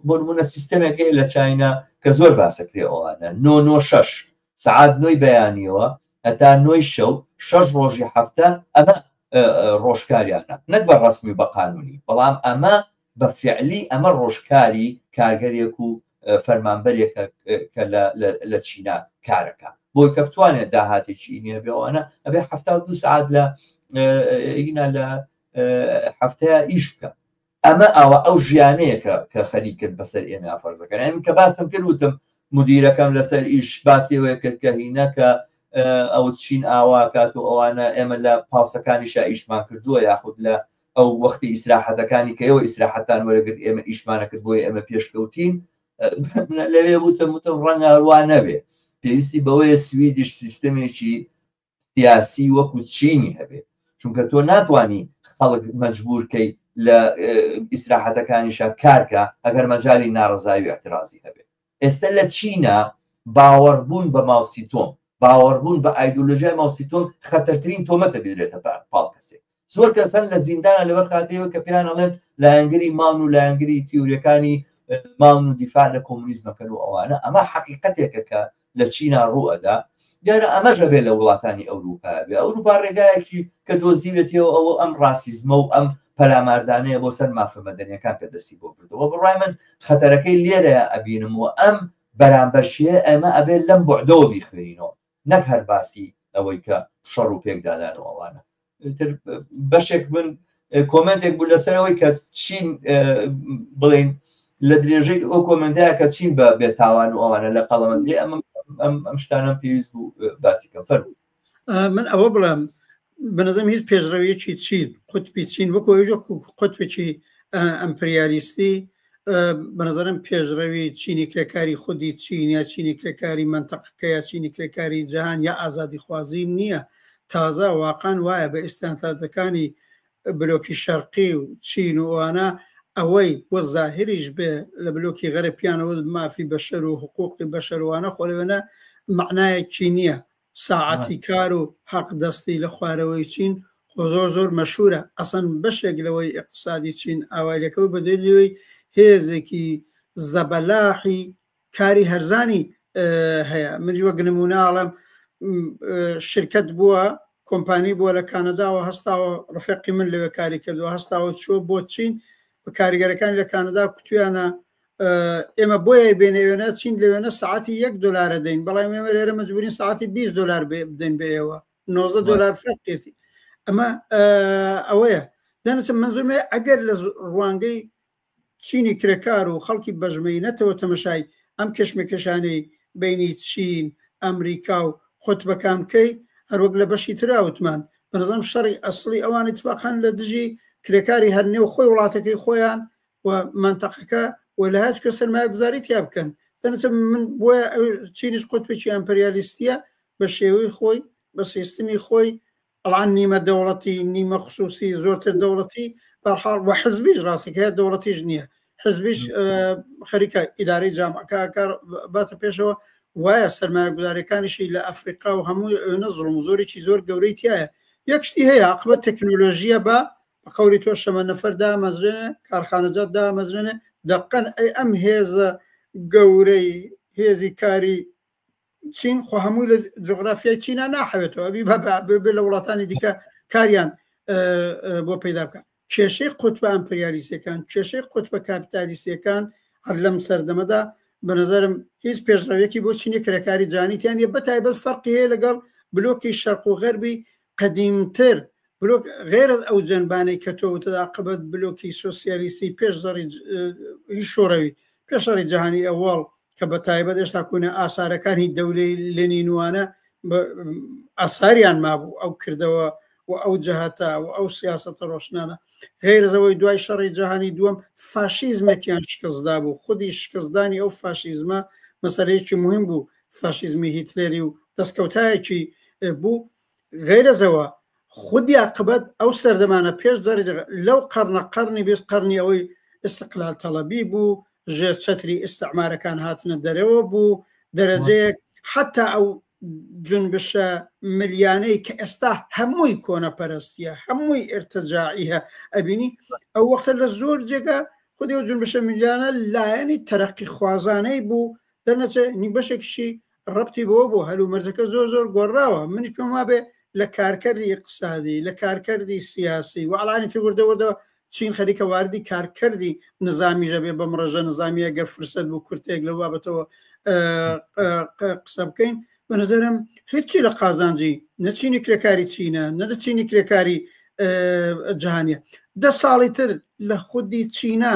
بۆ نمونە سیستەمێکی لە چاینا کە زۆر باسەکرێ ئەوانە 996 سعات 9 بەیانیەوە هەتا 9 شەو 6 ڕۆژی هەفتە ئەمە ڕۆژکاریانە نەک بە ڕسمی بە قانونی بەڵام ئەمە بە فعلی ئەمە ڕۆژکاری کارگەرێک و فەرمانبەرێکە کە لە چینا کارەکە بۆی کە بتوانێت داهاتێکی نییە بێەوەانە ئەبێ 72 سعات لە هەفتەیە ئیش بکە ئەمە ئەوە ئەو ژیانەیە کە خەریکرد بەسەر ئێمە فەرزەکەن ئەم کە باسم کردوتم مدیرەکەم لەسەر ئیش باسیەوەی کرد کە هینەکە ئەو چین ئاواکات و ئەوانە ئێمە لە پاسەکانیشا ئیشمان کردووە یاخود لە ئەو وەختی ئیسراحەتەکانی کە ئێوە ئیسراحەتان وەرەگرت ئێمە ئیشمانە کرد بۆی ئێمە پێشکەوتین لەوێ وتم ڕەنگە هەروە نەبێ پێویستی بەوەیە سویدیش سیستەمێکی سیاسی وەکو چینی هەبێت چونکە تۆ ناتوانانی خەڵک مەجبورکەی لە ئیسراحەتەکانیشە کارکە ئەگەر مەجای ناڕزایی اعترازی هەبێت. ئێستا لە چینە باوەڕبوون بە ماوسیتۆم، باوەڕبوون بە ئایدۆلۆژیای ماوسیتۆم خەتەرترین تۆمەتە بێتە پاڵ کەسێک. زۆر کەسن لە زیندانە لەبەر کاتەوە کە پێیان ئەڵێن لایەنگری ماون و لایەنگری تیۆریەکانی ماون و دیفاع لە کۆمونیزمەکەن و ئەوانە. ئەمە حەقیقەتێکە کە لە چینا ڕوئەدا. دیارە ئەمەژە بێت لە وڵاتانی ئەوروپا بێ. ئەوروپا ڕێگایەکی کە دۆزیوێتەوە ئەوە ئەم ڕاسیزمە و ئەم پەلاماردانەیە بۆ سەر مافە مەدەنیەکان کە دەستی بۆ بردەوە. بڕای من خەتەرەکەی لێرەیە ئەبینمەوە ئەم بەرامبەرشیە ئەمە ئەبێت لەم بۆعدەوە بیخوێنینەوە، نەک هەر باسی ئەوەی کە شەڕ و پێکدادانەوەوانە. بەشێک من کۆمنتێک بوو لەسەرەوەی کە چین بڵین لە درێژەی ئەو کۆمنتایە کە چین بە بێتاوان و ئەوانە لە قەڵەمەندی ئەم شتانم پێویست بوو باسیکەم فەرموو. من ئەوە بڵێم بەنظەم هیچ پێشڕەویەکی چین قوتبی چین وەکو قوتبێکی ئەمپریالیستی بەنظرم پێشڕەوی چینی کرێکاری خودی چین یا چینی کرێکاری منتەقەکە یا چینی کرێکاری جیهان یا ئازادی خوازی نییە. تازە واقعان وایە بە ئێستانتاجەکانی بلۆکی شەرقی و چین و ئەوانە ئەوەی بۆ زاهریش بێ لە بلۆکی غەربیانەوە مافی بەشەر و حقوقی بەشەروانە خۆلەوێنە معنایەکی نییە. ساعتی کار و حەق دەستی لە خوارەوەی چین زۆر زۆر مەشهورە. ئەسەن بەشێک لەوەی اقتصادی چین ئاوایلەکەەوە بەدەلەوەی هێزێکی زەبەلاحی کاری هەرزانی هەیە. منی وەک نموناڵم شرکت بووە کۆمپانی بووە لە کانەداوە هەستاوە ڕفێقی من لەوێ کاری کردووە هەستاوە چوە بۆ چین بە کاریگەرەکانی لە کانەدا کوتویانە ئێمە بۆیە بێنێوێنە چین لەوێنە ساعتی $1 دەین بەڵام ئێمە لێرە مەجبورین ساعتی $20 بدەین بێەوە $90 فەرقێتی. ئەمە ئەوەیە دەنچە منزومێ ئەگەر لە ڕوانگەی چینی کرێکار و خەڵکی بەژمەی نەتەوە تەمەشای ئەم کەشمەکەشانەی بینی چین ئەمریکا و خۆتبەکان بکەی هەروەک لە بەشی تراوتمان بەنظەم شەڕی ئەسڵی ئەوان اتفاقان لە دژی کرێکاری هەرنێ و خۆی وڵاتەکەی خۆیان و منتەقەکە و لە هەچ کە سەرمایە گوزاری تیا بکەن. دەنچە من بۆیە چینیش قوتبێکی ئەمپریالیستیە بە شێوەی خۆی بە سیستمی خۆی ئەڵان نیمە دەوڵەتی نیمە خصوصی زۆرتر دەوڵەتی بەرحاڵ و حزبیش ڕاستەکەی دەوڵەتیش نییە. حزبیش خەریکە ئیداری جامعەکە کار باتە پێشەوە وایە سەرمایە گوزاریەکانیشی لە ئەفریقا و هەموو نەزڵ و زۆرێکی زۆر گەورەی تایە. یەکشتی هەیە عقبەت تەکنۆلۆژیە بە قەوری تۆ شەمە نەفەر دامەزرێنێ کارخانەجات دامەزرێنێ دەقەن ئەم هێزە گەورەی هێزی کاری چین خۆ هەمووی لە جغرافیای چینە ناحەوێتەوە بێ لە وڵاتانی دیکە کاریان بۆ پەیدا بکە. کێشەی قوتبە ئەمپریالیستەکان کێشەی قوتبە کاپیتالیستەکان هەر لەم سەردەمەدا بەنظرم هیچ پێشڕەوێکی بۆ چینی کرێکاری جانیتیان یە بەتایبەت فەرقی هەیە لەگەڵ بلۆکی شەرق و غەربی قەدیمتر بلۆک غێرە ئەو جەنبانەی کە تۆوتەدا قبەت بلۆکی سۆسیالیستی پێش شۆڕەوی پێشەڕی جیهانی ئەوڵ کە بە تایبەت هێشتا کوونە ئاسارەکانی دەولەی لێنینوانە ئاساریان مابوو ئەو کردەوە و ئەو جەهەتە و ئەو سیاسەتە ڕۆشنانە غێرزەوەی دوای شەڕی جیهانی دووەم فاشیزمێکیان شکستدا بوو. خودی شکستدانی ئەو فاشیزمە مەسەلەیەکی مهم بوو. فاشیزمی هیتلێری و دەستکەوتایەکی بوو. غێرەزەوە خودی عقبەت ئەو سەردەمانە پێش لەو قەرنی بیست قەرنی ئەوەی استقلال تەڵەبی بوو ژێر چەتری ئیستعمارەکان هاتنە دەرەوە بوو دەرەجەیەک حتا ئەو جنبشە ملیانەی کە ئێستا هەمووی کۆنەپەرستیە هەمووی ئرتجاعیە ئەبینی ئەو وەختە لە زۆر جێگا خودی و جنبشە ملیانە لایەنی تەرەقی خوازانەی بوو دەرنەچە نی بەشێکیشی ڕەبتی بۆ بوو هەلو مەرجەکە زۆر زۆر گۆڕاوە. منی پێم وابێ لە کارکردی اقتصادی لە کارکردی سیاسی و ئەڵانی تردەوەدە چین خەریکە واردی کارکردی نظامیژە بێ بەم ڕێژە نظامیە گەر فرسەت بوو کورتێک لە بابەتەوە قسە بکەین بەنظرم هیچی لە قازانجی نەچینی کرێکاری چینە نەدەچینی کرێکاری جیهانیە. 10 ساڵی تر لە خودی چینە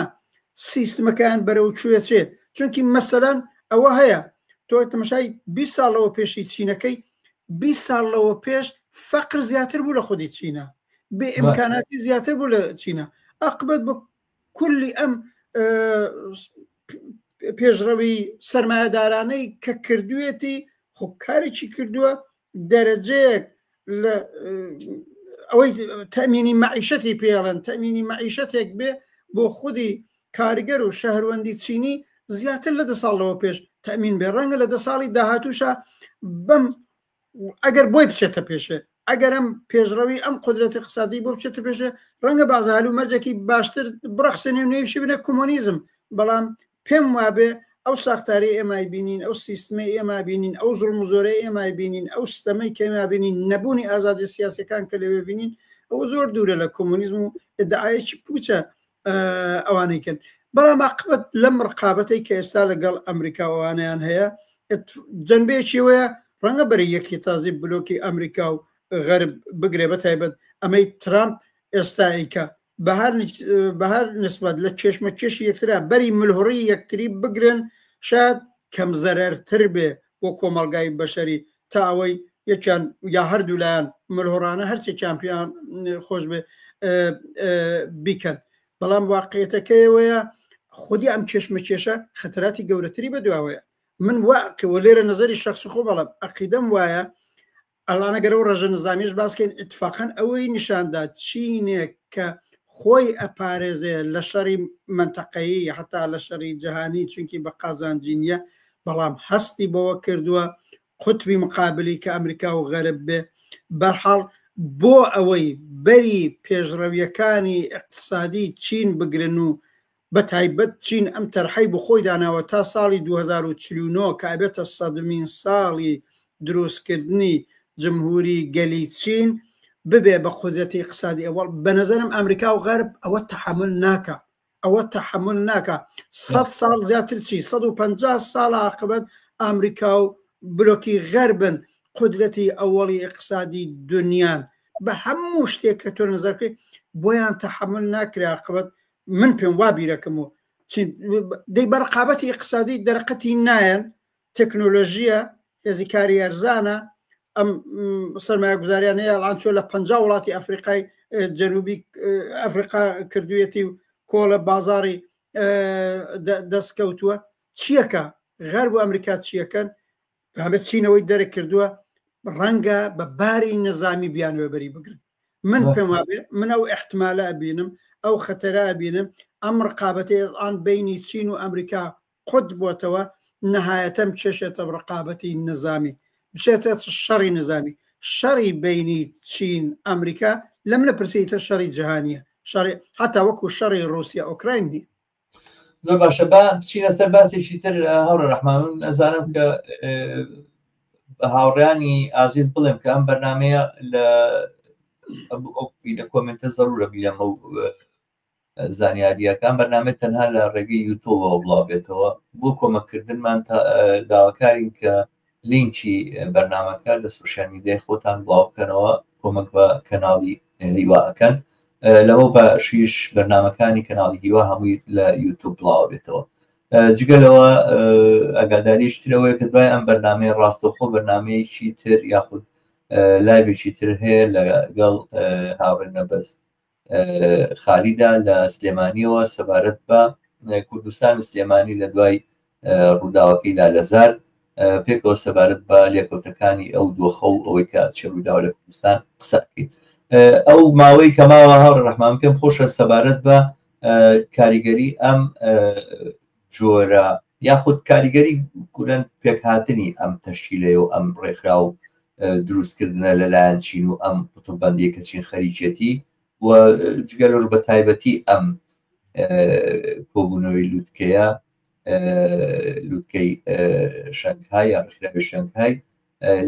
سیستمەکان بەرەو کوێ چێ چونکی مەسەلەن ئەوە هەیە تۆ تەماشای 20 ساڵەوە پێشی چینەکەی 20 ساڵەوە پێش فەقر زیاتر بوو لە خودی چینە بێ ئیمکاناتی زیاتر بوو لە چینە عقبەت بە کولی ئەم پێشڕەوی سەرمایەدارانەی کە کردوێتی خۆ کارێکی کردووە دەرەجەیەک لە ئەوەی تەمینی معیشەتی پێڵێن تەمینی معیشەتێک بێ بۆ خودی کارگەر و شەهروەندی چینی زیاتر لە 10 ساڵەوە پێش تەمین بێ ڕەنگە لە 10 ساڵی داهاتووشە بەم ئەگەر بۆی بچێتە پێشێ ئەگەر ئەم پێشڕەوی ئەم قدرەتی اقتصادی بۆ بچێتە پێشێ ڕەنگە بازاهلو مەرجێکی باشتر بڕەخسێنێ و نێوشی بنێ کۆمۆنیزم بەڵام پێم وابێ ئەو ساختاری ئێمای بینین ئەو سیستمی ئێمە بینین ئەو زوڵم و زۆرەی ئێمای بینین ئەو سیستەمەی کە ئێمە بینین نەبوونی ئازادی سیاسەکان کە لەوێ بینین ئەوە زۆر دوورە لە کۆمۆنیزم و ئدعایەکی پوچە ئەوانەی کرد بەڵام عاقبەت لەم ڕقابەتەی کە ئێستا لەگەڵ ئەمریکاوانیان هەیە جەنبەیەکی وەیە ڕەنگە بەری یەکی تازی بلۆکی ئەمریکا و غەرب بگرێ بەتایبەت ئەمەی ترامپ ئێستایکە بەهر نسبەت لە کێشمە کێشی یەکترا بەری ملهوڕی یەکتری بگرن شاید کەم زەرەرتر بێ بۆ کۆمەلگای بەشەری تا ئەوەی یەکیان یا هەردوو لایەن ملهۆڕانە هەرچی چامپیان خۆش بێ بیکەن بەڵام واقعیەتەکەیەوەیە خودی ئەم کێشمە کێشە خەتەراتی گەورەتری بەدواوەیە من واقعەوە لێرە نظری شخص خۆ بەڵام عەقیدەم وایە ئەڵانە گەرە و ڕەژە نظامیش باسکەین اتفاقاً ئەوەی نیشاندا چینێک کە خۆی ئەپارێزێ لە شەڕی منتەقەیی حتا لە شەڕی جەهانی چونکی بە قازانجینیە بەڵام هەستی بەوە کردووە قوتبی مقابلی کە ئەمریکا و غەرب بێ بەرحاڵ بۆ ئەوەی بەری پێشڕەویەکانی اقتصادی چین بگرن و بە تایبەت چین ئەم تەرحەی بۆ خۆی داناوە تا ساڵی 2049 کە ئەبێتە 100مین ساڵی دروستکردنی جمهوری گەلی چین ببێ بە قودرەتی اقتصادی ئەوەڵ بە نەزەرم ئەمریکا و غەرب ئەوە تەحمل ناکە ئەوە تەحمل ناکە 100 ساڵ زیاتر چی 150 ساڵ عاقبەت ئەمریکا و بلۆکی غەربن قودرەتی ئەوەڵی اقتصادی دنیان بە هەموو شتێک کە تۆ نەزەرکەی بۆیان تەحمل ناکرێ عاقبەت من پێم وا بیرەکەمەوە دەی بە ڕقابەتی اقتصادی دەرەقەتی نایەن تەکنۆلۆژیە هێزی کاری ئەرزانە ئەم سەرمایە گوزاریان هەیە ئەڵان چۆ لە 50 وڵاتی ئەفریقای جەنوبی ئەفریقا کردوویەتی و کۆڵە بازاڕی دەستکەوتووە چیەکە غەرب و ئەمریکا چیەکەن هەمێت چینەوەی دەرە کردووە ڕەنگە بە باری نظامی بیانوێ بەری بگرن من پێم وابێ من ئەو احتمالە ئەبینم ئەو خەتەرە ئەبینم ئەم ڕقابەتی ئەڵان بینی چین و ئەمریکا قوت بۆتەوە نهایەتەم چێشێتە ڕقابەتی نظامی بچێتە شەڕی نظامی شەڕی بینی چین ئەمریکا لەم لە پرسیتە شەڕی جیهانیە شەڕی هەتا وەکو شەڕی رووسیا ئۆکراین نیە زۆر باشە با بچینە سەر باسێکی تر هەورە ڕەحمان ئەزانم کە بە هاوڕێانی ئازیز بڵێم کە ئەم بەرنامەیە لە کۆمنتە زەرورە بیلەمە و زانیاریەکان بەرنامە تەنها لە ڕێگەی یوتۆبەوە بڵاوبێتەوە بۆ کۆمەکردنمان داواکارین کە لینکی بەرنامەکە لە سوشیال میدیای خۆتان بڵاو بکەنەوە کۆمەک بە کەناڵی هیواەکەن لەوە بە شیش بەرنامەکانی کەناڵی هیوا هەمووی لە یوتوب بڵاو بێتەوە جگەلەوە ئەگاداریش ترەوەی کە دوای ئەم بەرنامەی ڕاستەوخۆ بەرنامەیەکی تر یاخود لایڤێکی تر هەیە لەگەڵ هاوڕێنە بەس خالیدا لە سلێمانیەوە سەبارەت بە کوردستان و سلێمانی لە دوای ڕووداوەکەی لالەزار پێکەوە سەبارەت بە لێکەوتەکانی ئەو دۆخە و ئەوەی کە چ ڕووداوە لە کوردستان قسە بکەین ئەو ماوەی کەماوە هاوڕێ ڕەحمان پێم خۆشە سەبارەت بە کاریگەری ئەم جۆرە یاخود کاریگەری کورن پێکهاتنی ئەم تەشکیلەیە و ئەم ڕێکخرا و دروستکردنە لەلایەن چین و ئەم قوتوببندیە کە چین خەریکێتی و جگەلەش بە تایبەتی ئەم کۆبوونەوەی لووتکەیە لووتکەی شەنگهای یا ڕێکخراوی شەنگهای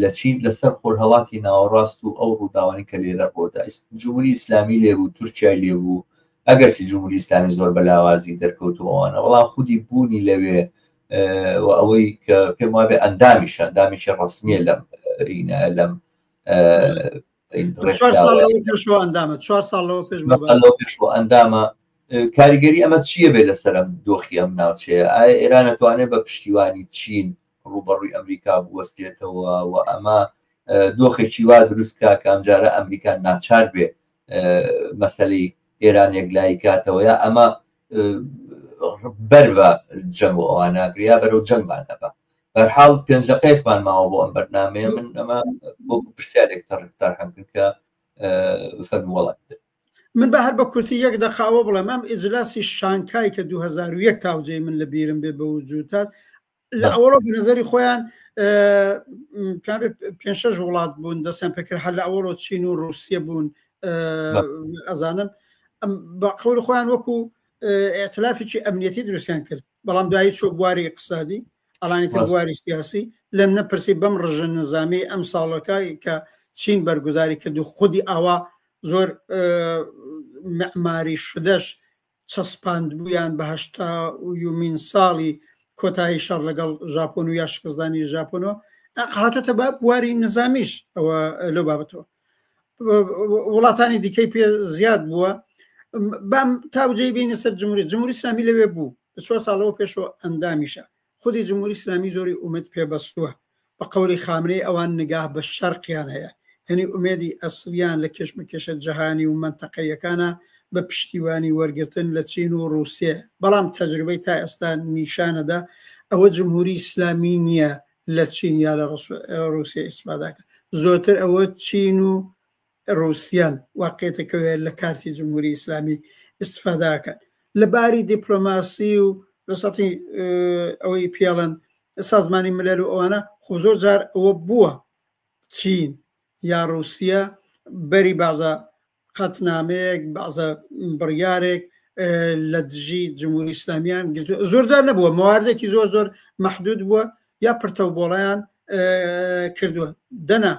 لە چین لەسەر خۆرهەڵاتی ناوەڕاست و ئەو ڕووداوانی کە لێرە ڕۆدا جمهوری ئیسلامی لێبوو تورکیای لێبوو ئەگەرچی جمهوری ئیسلامی زۆر بەلاوازی دەرکەوتوەوەوانە وەڵام خودی بوونی لەوێ و ئەوەی کە پێم وابێ ئەندامیشە ڕسمیە لەم 4 ساڵ پێشەوە ئەندامە کاریگەری ئەمە چییە بێ لەسەر ئەم دۆخی ئەم ناوچەیە ئایا ئێران دەتوانێت بە پشتیوانی چین ڕوبەڕووی ئەمریکا بوەستێتەوە و ئەمە دۆخێکی وا دروستکە کە ئەمجارە ئەمریکا ناچار بێ مەسەلەی ئێران یەکلایی کاتەوە یا ئەمە بەر بە جەنگ و ئەواناگریا بەرەو جەنگمان نەبە بەرحاڵ 5 دقەیەکمان ماوە بۆ ئەم بەرنامەیە من ئەمە بۆ پرسیارێک تەڕکتار هەم کرد کە فەرمی وڵات من بە هەر بە کورتی یەک دەخاوە بڵێم ئەم ئیجلاسی شانکای کە 2001 تاوجێ من لە بیرم بێ بە وجودات لە ئەوڵۆ بە نظری خۆیان 5-6 وڵات بوون دەستیان پێکرد هەر لە ئەوڵۆ چین و رووسیا بوون ئەزانم بە قەول خۆیان وەکو ئێتلافێکی ئەمنیەتی دروستیان کرد بەڵام دوایی چۆ بواری اقتصادی ئەڵانیتر بواری سیاسی لەم نەپرسی بەم ڕژە نظامی ئەم ساڵەکەی کە چین بەرگوزاری کرد و خودی ئاوا زۆر معماری شدەش چەسپاند بوویان بە 80 ساڵی کۆتایی شەڕ لەگەڵ ژاپۆن و یا شکستدانی ژاپۆنەوە هاتۆتە بە بواری نظامیش ئەوە لەو بابەتەوە وڵاتانی دیکەی پێ زیاد بووە بەم تاوجێی بینی سەر جمهوری ئیسلامی لەوێ بوو 4 ساڵەوە پێشەوە ئەندامیشە خودی جمهوری ئیسلامی زۆری ئومێد پێبەستووە بە قەولی خامنەی ئەوان نگاه بە شەرقیان هەیە یعنی ئومێدی ئەسلیان لە کێشمەکێشە جەهانی و منتەقەیەکانە بە پشتیوانی وەرگرتن لە چین و رووسیا بەڵام تەجربەی تا ئێستا نیشانەدا ئەوە جمهوری ئیسلامی نییە لە چین یا لە رووسیا ئیسفاداکە زۆرتر ئەوە چین و رووسیان واقعێتەکەوێت لە کارتی جمهوری ئیسلامی ئیسفاداکەن لە باری دیپلۆماسی و ڕسەتی ئەوەی پێڵەن سازمانی ملەر و ئەوانە خۆ زۆر جار ئەوە بووە چین یا رووسیا بەری بازە قەتنامەیەک بازە بڕیارێک لە دژی جمهوری ئیسلامیان زۆر جار نەبووە مواردێکی زۆر زۆر مەحدود بووە یا پرتەوبۆڵیان کردووە دەنا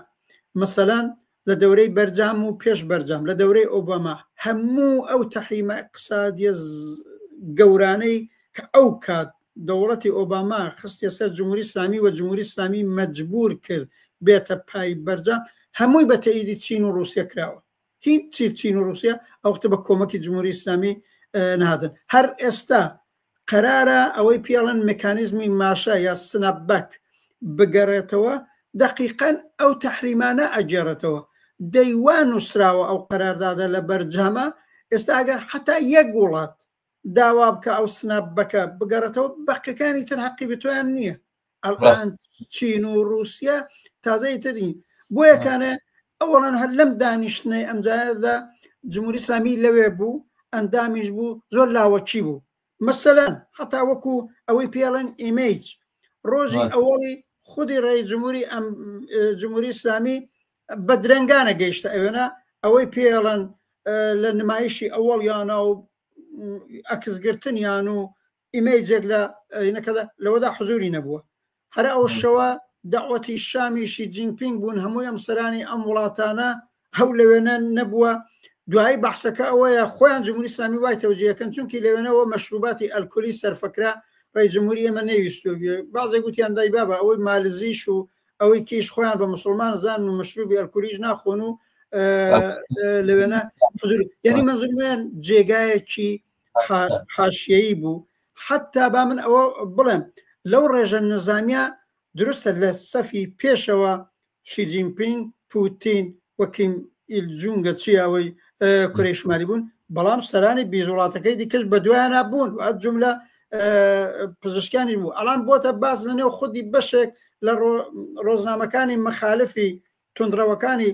مەسەلەن لە دەورەی بەرجام و پێش بەرجام لە دەورەی ئۆباما هەموو ئەو تەحریمە اقتصادیە گەورانەی کە ئەو کات دەوڵەتی ئۆباما خستە سەر جمهوری ئیسلامی و جمهوری ئیسلامی مەجبور کرد بێتە پای بەرجام هەمووی بە تەئیدی چین و رووسیا کراوە هیچ چین و رووسیا ئەوختە بە کۆمەکی جمهوری ئیسلامی نهادن هەر ئێستا قەرارە ئەوەی پێڵەن مکانیزمی ماشە یا سنەبەک بگەڕێتەوە دقیقەن ئەو تەحریمانە ئەگێڕێتەوە دەیوان وسراوە ئەو قەراردادە لە بەرجامە ئێستا ئەگەر حتا یەک وڵات داوا بکە ئەو سنەبەکە بگەڕێتەوە بەقەکانی تر حەقی بتۆیان نییە ئەڵان چین و رووسیا تازەی ترین بۆ یەکانە ئەوڵان هەر لەم دانیشتنەی ئەمجاردا جمهوری ئیسلامی لەوێ بوو ئەندامیش بوو زۆر لاوەکی بوو مەسەلەن حتا وەکو ئەوەی پێڵەن ئیمەیج ڕۆژی ئەوەڵی خودی ڕێی جمهوری ئیسلامی بە درەنگانە گەیشتە ئەوێنە ئەوەی پێڵەن لە نمایشی ئەوەڵ یانە و ئەکسگرتنیان و ئیمەیجێک لە نەکەدا لەوەدا حزوری نەبووە هەر ئەو شەوە داوەتی شامیشی جینپینگ بوون هەمووی ئەمسەرانی ئەم وڵاتانە هەو لەوێنە نەبووە دوایی بەحسەکە ئەوەیە خۆیان جمهوری ئیسلامی وای تەوجیهەکەن چونکی لەوێنەوە مەشروباتی ئەلکۆلی سەرفەکرا ڕێی جمهوری ئێمە نەویستوە بەعضێک گوتیان دای بابە ئەوەی مالزیش و ئەوەی کیش خۆیان بە مسلمان زان و مەشروبی ئەلکۆلیش ناخۆن و لەوێنە یعنی مەزوریان جێگایەکی حاشیەیی بوو حتا با من ئەوە بڵێم لەو ڕێژە نظامیە دروستە لە سەفی پێشەوە شی جینپینگ پوتین وەکیم ئیلجونگە چیاوەی کورەی شمالی بوون بەڵام سەرانی بیزوڵاتەکەی دیکەش بە دوایانە بوون و جملە پزیشکانی بوو ئەڵان بۆتە باز لەنێو خودی بەشێک لە ڕۆژنامەکانی مەخالفی تونندڕەوەکانی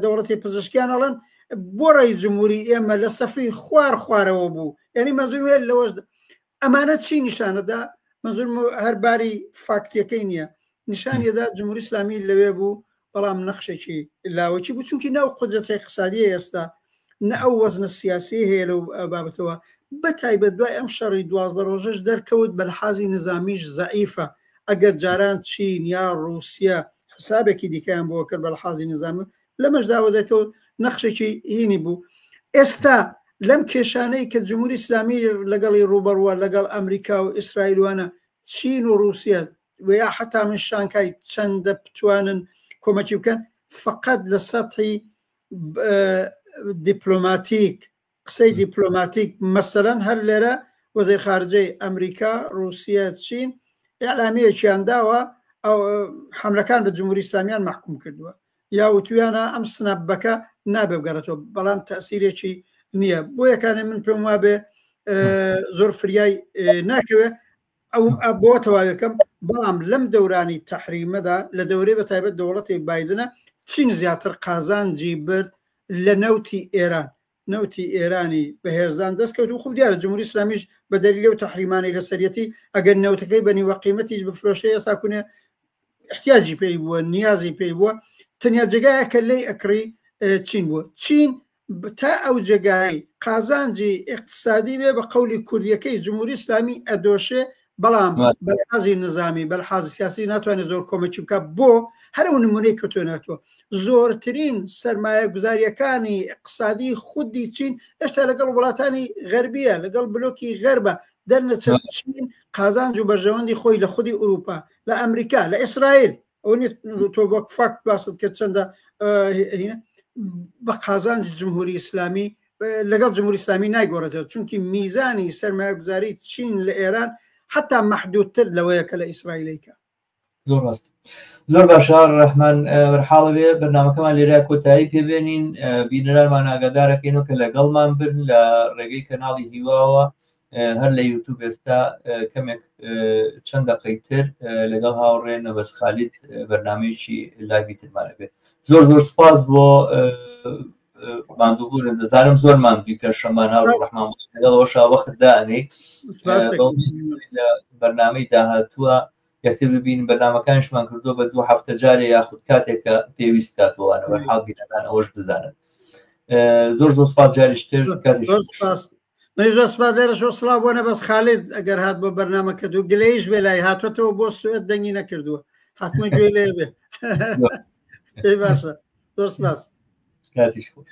دەوڵەتی پزیشکیان ئەڵەن بۆ ڕێی جمهوری ئێمە لە سەفی خوارەوە بوو یعنی مەزور لەوەش ئەمانە چی نیشانەدا مەزور هەرباری فاکتیەکەی نییە نیشانیەدا جمهوری ئیسلامی لەوێ بوو بەڵام نەخشێکی لاوەکی بوو چونکی ناو قودرەتی اقتصادی ئێستا نە ئەو وەزنە سیاسی هەیە لەو بابەتەوە بەتایبەت دوای ئەم شەڕی 12 ڕۆژەش دەرکەوت بەلحازی نظامیش زەعیفە ئەگەر جاران چین یا رووسیا حسابێکی دیکەیان بۆ کرد بەلحازی نظامی لەمەش داوە دەکەوت نەخشێکی هینی بوو ئێستا لەم کێشانەی کە جمهوری ئیسلامی لەگەڵی ڕوبەڕوە لەگەڵ ئەمریکا و ئیسرائیلوانە چین و رووسیا ویا حتا من شانکای چەندە بتوانن کۆمەکی بکەن فقط لە سەطحی دیپلۆماتیک قسەی دیپلۆماتیک مەسەلەن هەر لێرە وەزیر خارجەی ئەمریکا رووسیا چین ئیعلامیەکیان داوە ئەو حملەکان بە جمهوری ئیسلامیان محکوم کردووە یا وتویانە ئەم سنەبەکە نابێ بگەڕێتەوە بەڵام تەسیرێکی نییە بۆ یەکانێ من پێم وابێ زۆر فریای ناکەوێت ئەو بۆ تەواوەکەم بەڵام لەم دەورانی تەحریمەدا لە دەورەی بە تایبەت دەوڵەتی بایدنە چین زیاتر قازانجی برد لە نەوتی ئێران نەوتی ئێرانی بەهێزان دەستکەوت و خوب دیارە جمهوری اسلامیش بە دەلیل و تەحریمانی لەسەرەتی ئەگەر نەوتەکەی بەنیوە قیمەتیش بفرۆشێ ئێستا کوێ احتیاجی پێی بووە نیازی پێی بووە تەنیا جێگایەکە لێی ئەکڕی چین بووە چین تا ئەو جێگای قازانجی اقتصادی بێ بە قەولی کوردیەکەی جمهوری اسلامی ئەدۆشێ بەڵام بەلحازی نظامی بەلحازی سیاسی ناتوانێت زۆر کۆمەکی بکە بۆ هەرو نمونەی کەوتۆنێتەوە زۆرترین سەرمایە گوزاریەکانی اقتصادی خودی چین هێشتا لەگەڵ وڵاتانی غەربیە لەگەڵ بلۆکی غەربە دەرنەچەند چین قازانج و بەرژەوەندی خۆی لە خودی ئوروپا لە ئەمریکا لە ئیسرائیل ئەو تۆ وەک فاکت باست کە چەندە بە قازانج جمهوری اسلامی لەگەڵ جمهوری اسلامی نایگۆڕێتەوە چونکی میزانی سەرمایە گوزاری چین لە ئێران حتا محدودتر لەوەیە کە لە ئیسرائیلەیکە. زۆر ڕاست زۆر باشە ڕەحمان بەرحاڵە بێ بەرنامەکەمان لێرە کۆتایی پێبێنین بینەرانمان ئاگادارەکەینەوە کە لەگەڵمان برن لە ڕێگەی کەناڵی هیواوە هەر لە یوتیوب ئێستا کەمێک چەند دەقەیتر لەگەڵ هاوڕێ نەبەس خالید بەرنامەیەکی لایڤی ترمانە بێت زۆر زۆر سپاس بۆ ماندووبوون دەزانم زۆر ماندووی کە شەمانە ڕەحمان لەگەڵەوەشا وەخت دائنێ لە بەرنامەی داهاتووە یەکتر ببین بەرنامەکانشمان کردووە بە 2 هەفتە جارێ یاخود کاتێکە پێویست کاتوانە بەرحاڵ بینەکان ئەوەش بزانن زۆر زۆر سپاس جاریشتر زۆر سپاس لێرەشەوە سڵاو بۆ نەبەس خالید ئەگەر هات بۆ بەرنامەکە دوو گلەیش بێ لای هاتوێتەوە بۆ سوێد دەنگی نەکردووە حتممە گوێ لێ بێ باشە زۆر سپاس کاتیش خۆش